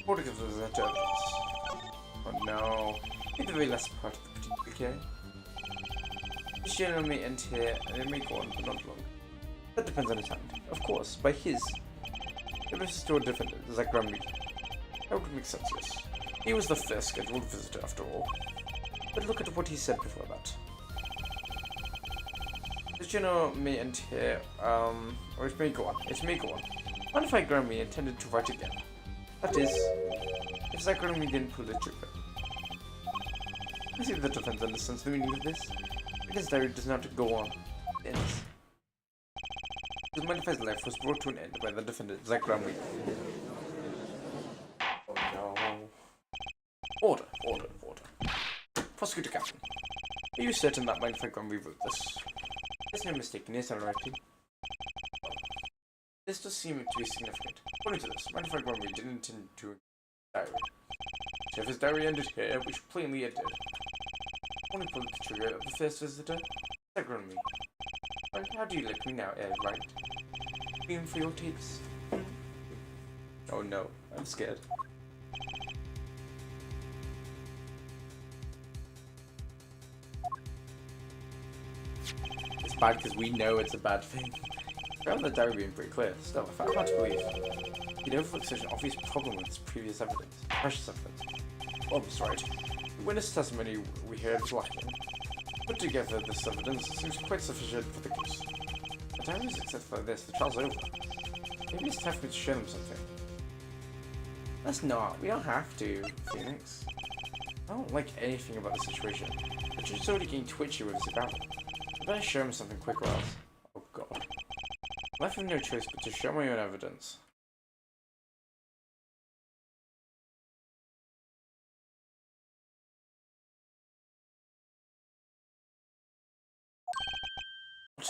What gives us that evidence? Oh no. It's the very last part of the particular game. This gentleman may end here, and then may go on, but not long. That depends on his hand. Of course, by his. If this is still different, Zack Grumby. That would make sense, yes. He was the first scheduled visitor after all. But look at what he said before that. This general may end here, or it may go on. It may go on. What if Grumby intended to fight again? That is, if Zack Grumby didn't pull the trigger. I see the defense understands the meaning of this. Because diary does not go on. It ends. The manifest life was brought to an end by the defendant, Zack Grumby. Oh no. Order. Prosecutor Captain. Are you certain that Magnified Grumby wrote this? There's no mistake in his handwriting. This does seem to be significant. According to this, Magnified Grumby didn't intend to diary. So if his diary ended here, which plainly it did, only pulled the trigger of the first visitor, Zack Grumby. And how do you like me now, right? Being for your takes. Oh no, I'm scared. It's bad because we know it's a bad thing. Rather than the diary being pretty clear, still, I found hard to believe. He'd overlooked such an obvious problem with his previous evidence, precious evidence. Almost right. The witness testimony we heard is lacking. Put together this evidence seems quite sufficient for the case. The diary is accepted like this, the trial's over. Maybe it's time for me to show them something. That's not. We don't have to, Phoenix. I don't like anything about the situation. The judge's already getting twitchy with his avowal. I better show him something quick or else. Oh god. I'm left with no choice but to show my own evidence. What?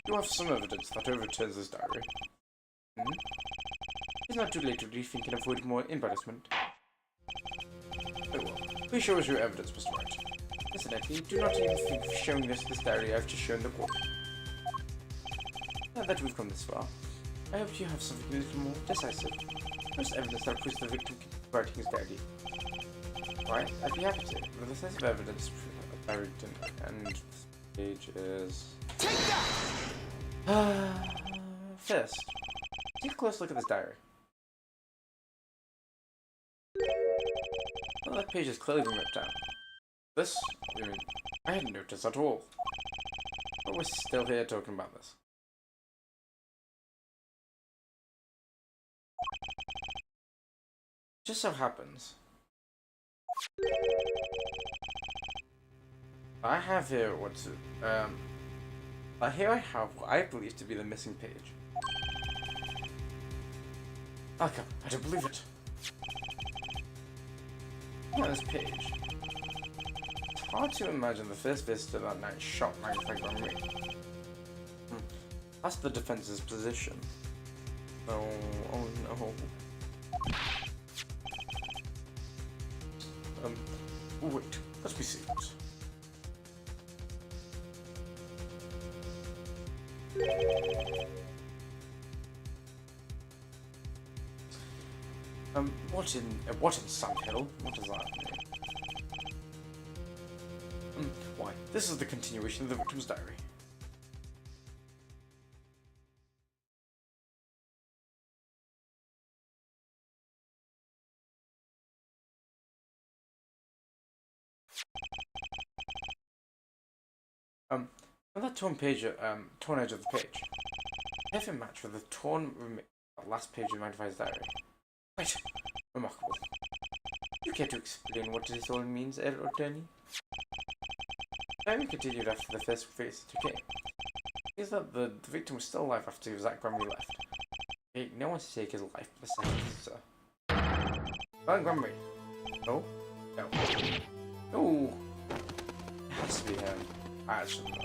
You have some evidence that overturns this diary. Hmm? It's not too late to rethink and avoid more embarrassment. Oh well. Please show us your evidence, Mr. Wright. Incidentally, do not even think of showing us this diary I've just shown the court. Now that we've come this far, I hope you have something a little more decisive. There's evidence that proves the victim writing his diary. Alright, I'd be happy to. The decisive evidence buried and this page is... Take that! First, take a close look at this diary. Well, that page has clearly been ripped out. This, I hadn't noticed at all. But we're still here talking about this. Just so happens, I have here what's here I have what I believe to be the missing page. Okay, I don't believe it. On this page, it's hard to imagine the first visitor that night shot Magnified Grumby. That's the defense's position. Oh no. Wait, let's be serious. What in Sandhill? What does that mean? Why, this is the continuation of the victim's diary. On that torn edge of the page, perfect match for the last page of Magnified's diary. Right, remarkable. You care to explain what this all means, attorney? Diary continued after the first visitor came. Is that the victim was still alive after Zack Grumby left. Okay, no one's to take his life but the second visitor. Zack Grumby. No? No. No! It has to be him. Actually, no.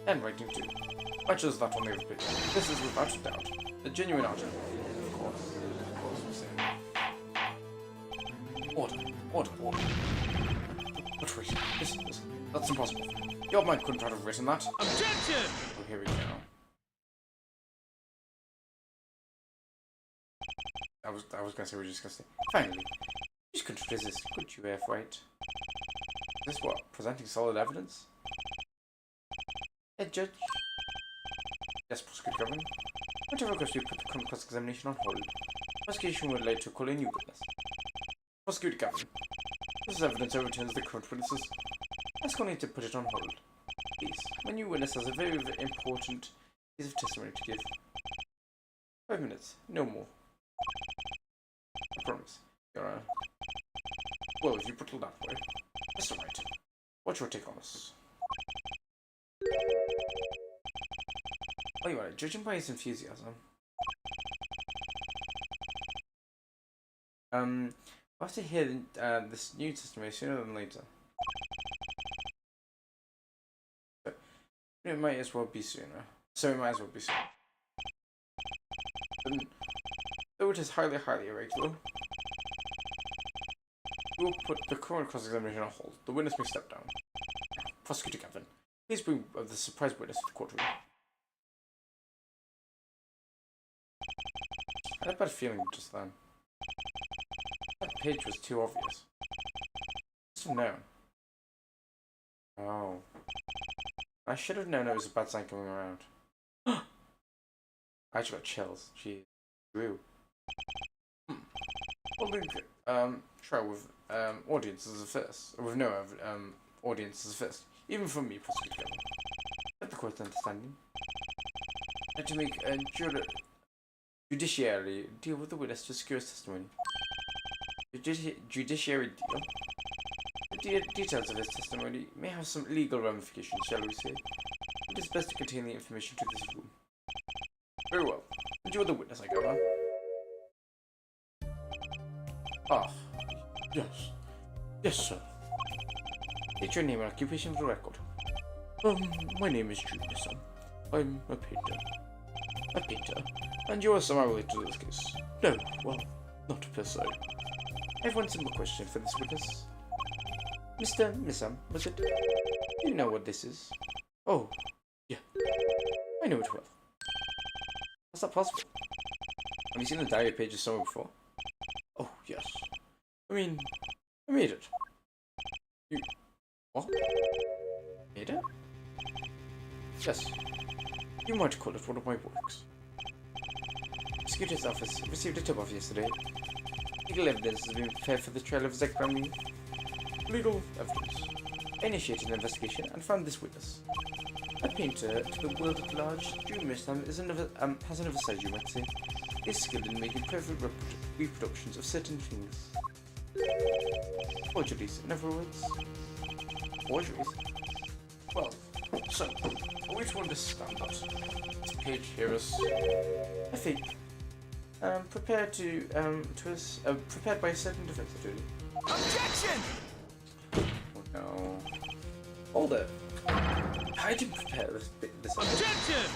Handwriting too. I chose that on the other page. This is without a doubt a genuine article. Of course we say. Order. But wait, that's impossible. Your mind couldn't have written that. Objection! Oh, here we go. I was gonna say we're just gonna say. Finally, you just couldn't resist, could you, Airfreight? Is this what? Presenting solid evidence? Judge? Yes, Prosecutor Governor. Whatever request we put the current cross-examination on hold. Prosecution would like to call a new witness. Prosecutor Governor. This evidence overturns the current witnesses. Ask only to put it on hold. Please, my new witness has a very, very important piece of testimony to give. 5 minutes, no more. I promise, Your Honor. Well, if you put it that way, that's all right. What's your take on this? Oh, you are judging by his enthusiasm. We'll have to hear this new testimony sooner than later. But it might as well be sooner. So it might as well be sooner. Though it is highly, highly irregular, we will put the current cross-examination on hold. The witness may step down. Prosecutor Gavin, please bring the surprise witness to the courtroom. I had a bad feeling just then. That page was too obvious. Must have known. Oh. I should have known it was a bad sign coming around. I actually got chills. Jeez. True. Well, trial with audience as a first. With no audience as a first. Even from me, Prosecutor Gavin. Let the court's understanding. I had to make a judiciary deal with the witness to secure his testimony. Judiciary deal? The details of his testimony may have some legal ramifications, shall we say. It is best to contain the information to this room. Very well. And you are the witness, I gather. Ah, yes. Yes, sir. State your name and occupation for the record. My name is Julius. I'm a painter. A painter? And you are somehow related to this case? No, well, not per se. I have one simple question for this witness. Mr. Missam, was it? Do you know what this is? Oh, yeah. I know it well. How's that possible? Have you seen the diary pages somewhere before? Oh, yes. I mean, I made it. You... What? Made it? Yes. You might call it one of my works. Prosecutor's office received a tip-off yesterday. Legal evidence has been prepared for the trial of Zach Bramley. Legal evidence. I initiated an investigation and found this witness. A painter to the world at large, Drew Misham has another side, you might say. Is skilled in making perfect reproductions of certain things. Forgeries, in other words. Forgeries? Well, so, are we to understand that this page here is a fake? Prepared prepared by a certain defense attorney. Objection! Oh no. Hold it. I didn't prepare this. Objection!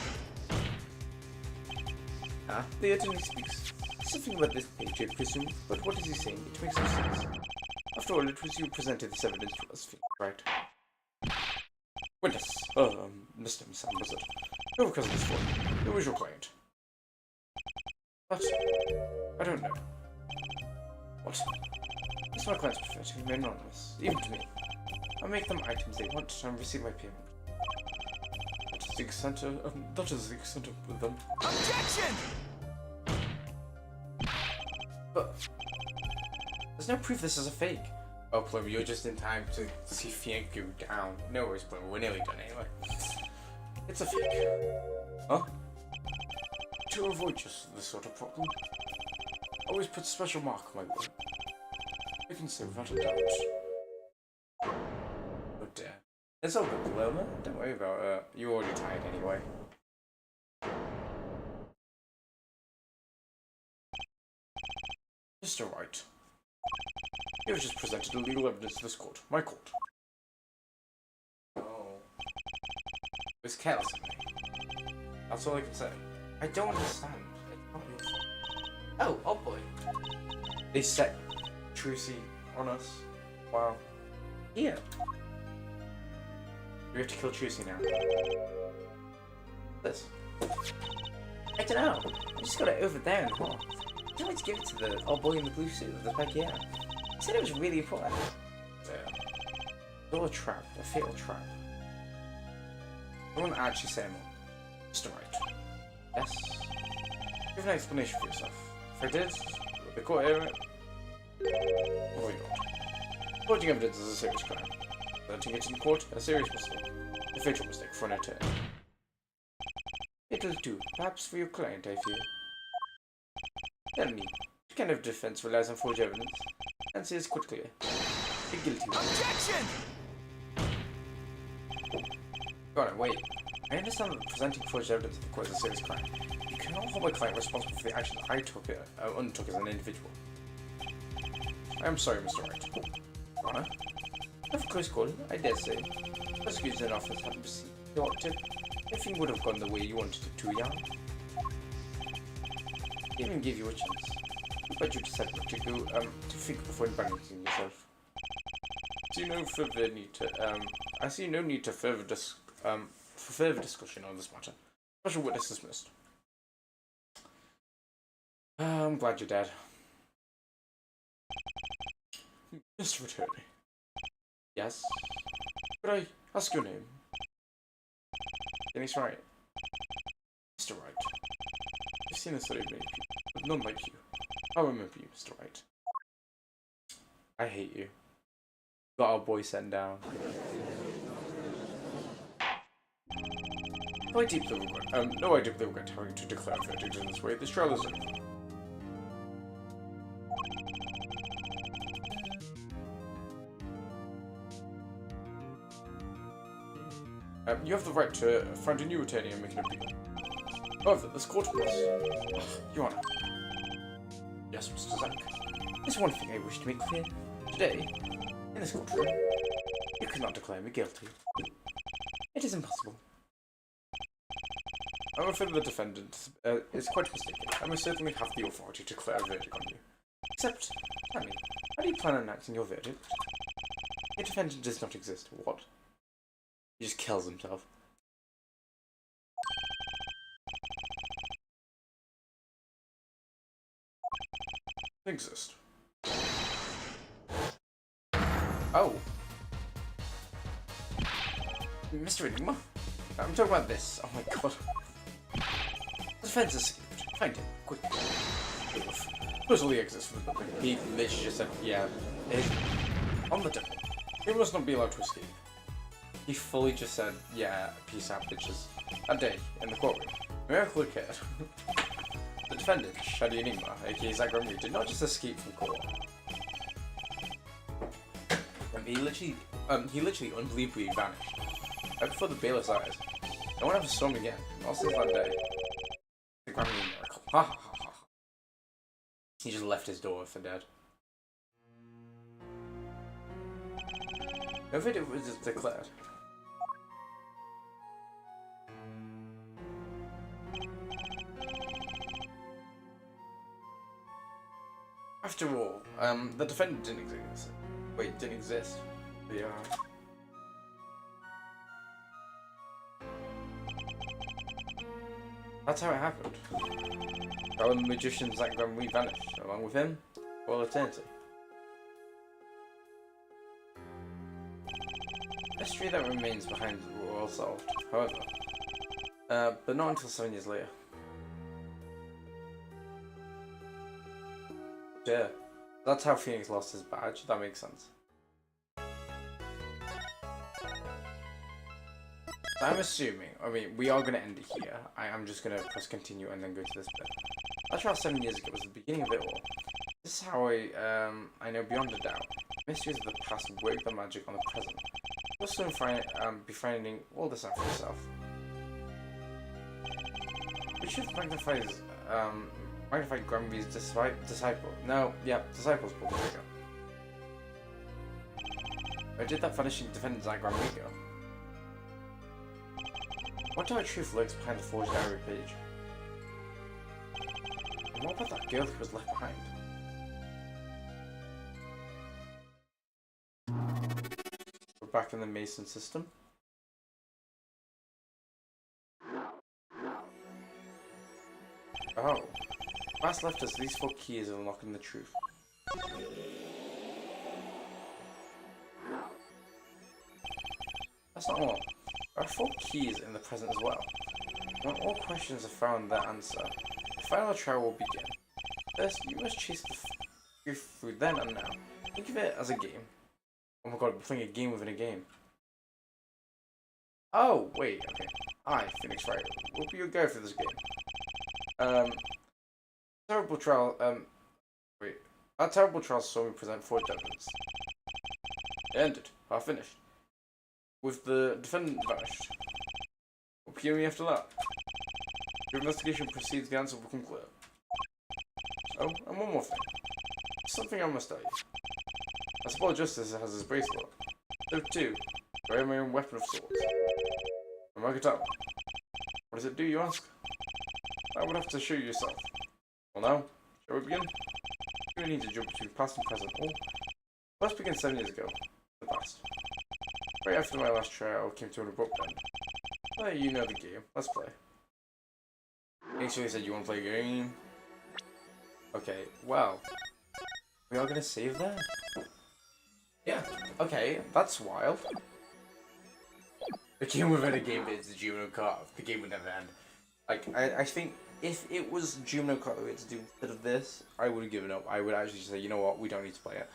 The attorney speaks. Something about this page, I presume, but what is he saying? It makes no sense. After all, it was you who presented this evidence to us, right? Witness, Mr. Missam, was it? No, because of this form. Who was your client? What? I don't know. What? It's my client's prefer to remain anonymous, even to me. I'll make them items they want and receive my payment. That is the extent of them. Objection! But there's no proof this is a fake. Oh, Plum, you're just in time to see Fiank go down. No worries, Plum, we're nearly done anyway. It's a fake. Huh? To avoid just this sort of problem, always put a special mark on my work. You can say without a doubt. Oh dear. It's all good, Wilma. Don't worry about it. You're already tired anyway. Just alright. You have just presented illegal evidence to this court. My court. Oh. It was careless of me. That's all I can say. I don't understand. It's not your fault. Oh boy. They set Trucy on us. Wow. Here. We have to kill Trucy now. This. I don't know. I just got it over there in the hall. I can't wait to give it to the old boy in the blue suit with the baggy hair. He said it was really important. Door trap. A fatal trap. I won't actually say more. Mr. Right. Yes? Give an explanation for yourself. If I did, would the court hear it? Or not? Forging evidence is a serious crime. Presenting it in court, a serious mistake. A fatal mistake for an attorney. It will do. Perhaps for your client, I fear. Tell me, what kind of defense relies on forged evidence? Answer is quite clear. The guilty one. Objection! Got it, wait. I understand that presenting forged evidence in the court is a serious crime. You cannot hold my client responsible for the action that I undertook as an individual. I am sorry, Mr. Wright. Your Honor? Of course, call, I dare say. Prosecutors in office haven't received the octave. Everything would have gone the way you wanted it to, young. They even give you a chance. But you decided to go, to think before embarrassing yourself. I see no need to further discussion on this matter. Special witness dismissed. I'm glad you're dead. Mr. Attorney. Yes? Could I ask your name? Dennis Wright. Mr. Wright. I've seen a study of many people, but none like you. I remember you, Mr. Wright. I hate you. Got our boy sent down. No, I deeply regret having to declare a verdict in this way. This trial is over. You have the right to find a new attorney and make an appeal. However, this court must... Your Honor. Yes, Mr. Zank. There's one thing I wish to make clear. Today, in this courtroom, you cannot declare me guilty. It is impossible. I'm afraid the defendant is quite mistaken. I most certainly have the authority to declare a verdict on you. Except, tell me, how do you plan on enacting your verdict? Your defendant does not exist. What? He just kills himself. Exist. Oh. Mr. Enigma? I'm talking about this. Oh my god. The defense escaped. Find him. Quick. Supposedly exists for the building. He literally just said, yeah. On the devil. He must not be allowed to escape. He fully just said, yeah, peace out, bitches. That day, in the courtroom, miracle occurred. The defendant, Shadi Enigma, aka Zagramri, did not just escape from court. He literally unbelievably vanished. Right before the bailiff's eyes. No one ever saw him again, not since that day. The Grammy miracle. Ha ha ha ha. He just left his door for dead. No verdict was declared. After all, the defendant didn't exist. Wait, didn't exist. Yeah. That's how it happened. Our magician Zagramri vanished, along with him, for all eternity. Mystery that remains behind were all solved, however. But not until 7 years later. Yeah, that's how Phoenix lost his badge, that makes sense. I'm assuming, I mean, we are going to end it here. I am just going to press continue and then go to this bit. That trial 7 years ago was the beginning of it all. This is how I know beyond a doubt. Mysteries of the past work the magic on the present. You'll soon be finding all this out for yourself. We should magnify Gramby's disciple. No, yeah, disciples pulled the trigger. Where did that vanishing defendant Zagramri go? What dark truth lurks behind the forged diary page? And what about that girl who was left behind? back in the Mason system. Oh. Last left us, these 4 keys are unlocking the truth. That's not all. There are 4 keys in the present as well. When all questions have found their answer, the final trial will begin. First, you must chase the truth through then and now. Think of it as a game. Oh my god, we're playing a game within a game. Oh, wait, okay. Hi, Phoenix Wright. We'll be your guide for this game. Terrible trial, wait. Our terrible trial saw me present 4 evidence. It ended. Half finished. With the defendant vanished. What became me after that? Your investigation proceeds, the answer will become clear. Oh, and one more thing. Something I must tell you. I suppose Justice has his bracelet. So too, I have my own weapon of sorts. A Magatama. What does it do, you ask? I would have to show you yourself. Well now, shall we begin? You need to jump between past and present. Oh, let's begin 7 years ago. The past. Right after my last trial came to an abrupt end. Well, you know the game. Let's play. Actually said you want to play a game. Okay, well. We are gonna save there? Yeah, okay, that's wild. The game within a game is the Juno Kart. The game would never end. Like, I think if it was Juno Kart that we had to do instead of this, I would have given up. I would actually say, you know what, we don't need to play it.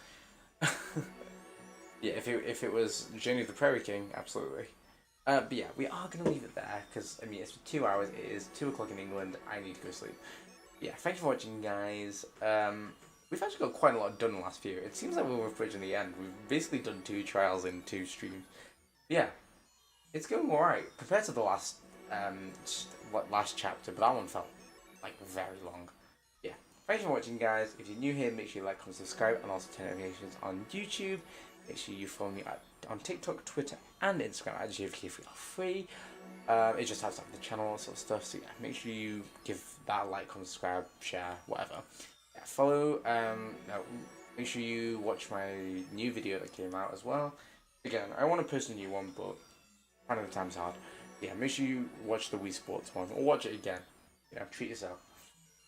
Yeah, if it was Journey of the Prairie King, absolutely. But yeah, we are going to leave it there, because, I mean, it's 2 hours, it is 2 o'clock in England, I need to go sleep. Yeah, thank you for watching, guys. We've actually got quite a lot done last year. It seems like we're approaching the end. We've basically done 2 trials in 2 streams. Yeah, it's going alright, compared to the last chapter, but that one felt, like, very long. Yeah, thank you for watching, guys. If you're new here, make sure you like, comment, subscribe, and also turn notifications on YouTube. Make sure you follow me on TikTok, Twitter, and Instagram at JFK if you are free. It just has like the channel and sort of stuff. So yeah, make sure you give that a like, comment, subscribe, share, whatever. Yeah, follow. No, make sure you watch my new video that came out as well. Again, I want to post a new one, but finding the time's hard. Yeah, make sure you watch the Wii Sports one or watch it again. You know, treat yourself.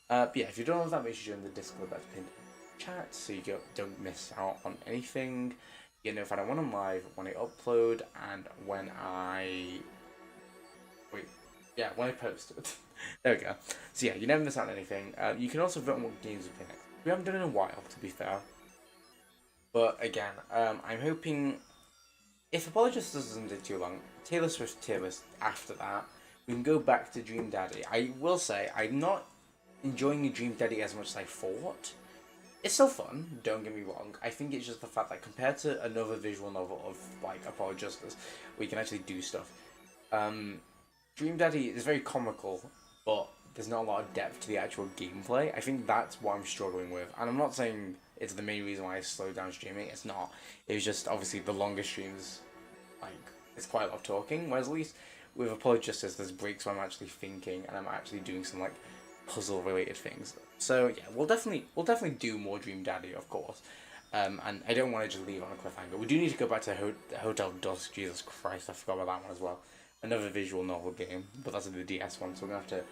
But yeah, if you don't have that, make sure you join the Discord that's pinned in the chat so you don't miss out on anything. You know, if I don't want them live, when I upload, and when I post. There we go. So yeah, you never miss out on anything. You can also vote on what games we play next. We haven't done it in a while, to be fair. But again, I'm hoping, if Apologist doesn't take too long, Taylor Swift tier list after that, we can go back to Dream Daddy. I will say, I'm not enjoying Dream Daddy as much as I thought. It's still fun, don't get me wrong. I think it's just the fact that compared to another visual novel of, like, Apollo Justice, we can actually do stuff. Dream Daddy is very comical, but there's not a lot of depth to the actual gameplay. I think that's what I'm struggling with. And I'm not saying it's the main reason why I slowed down streaming. It's not. It was just, obviously, the longer streams, like, it's quite a lot of talking. Whereas at least with Apollo Justice, there's breaks where I'm actually thinking, and I'm actually doing some, like, puzzle-related things. So yeah, we'll definitely do more Dream Daddy, of course. And I don't want to just leave on a cliffhanger. We do need to go back to Hotel Dusk. Jesus Christ, I forgot about that one as well. Another visual novel game, but that's the DS one, so we're gonna have to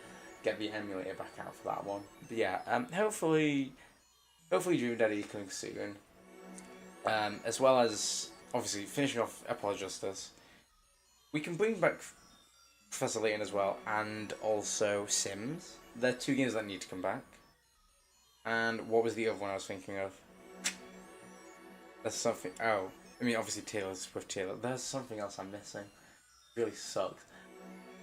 get the emulator back out for that one. But yeah, hopefully Dream Daddy coming soon. As well as obviously finishing off Apollo Justice. We can bring back Professor Layton as well, and also Sims. They're 2 games that need to come back. And what was the other one I was thinking of? There's something. Oh, I mean, obviously Taylor Swift Taylor. There's something else I'm missing. It really sucks.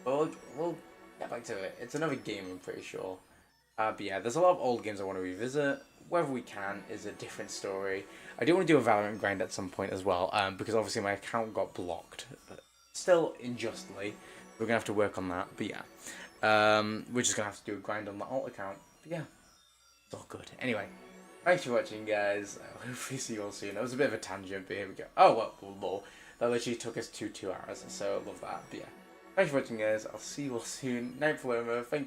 But we'll get back to it. It's another game, I'm pretty sure. But yeah, there's a lot of old games I want to revisit. Whether we can is a different story. I do want to do a Valorant grind at some point as well, because obviously my account got blocked. Still unjustly. We're going to have to work on that, but yeah. We're just going to have to do a grind on the alt account. But yeah, it's all good. Anyway, thanks for watching, guys. I'll hopefully see you all soon. That was a bit of a tangent, but here we go. Oh, well, lol. That literally took us 2 hours, so I love that. But yeah, thanks for watching, guys. I'll see you all soon. Night Paloma, thank you.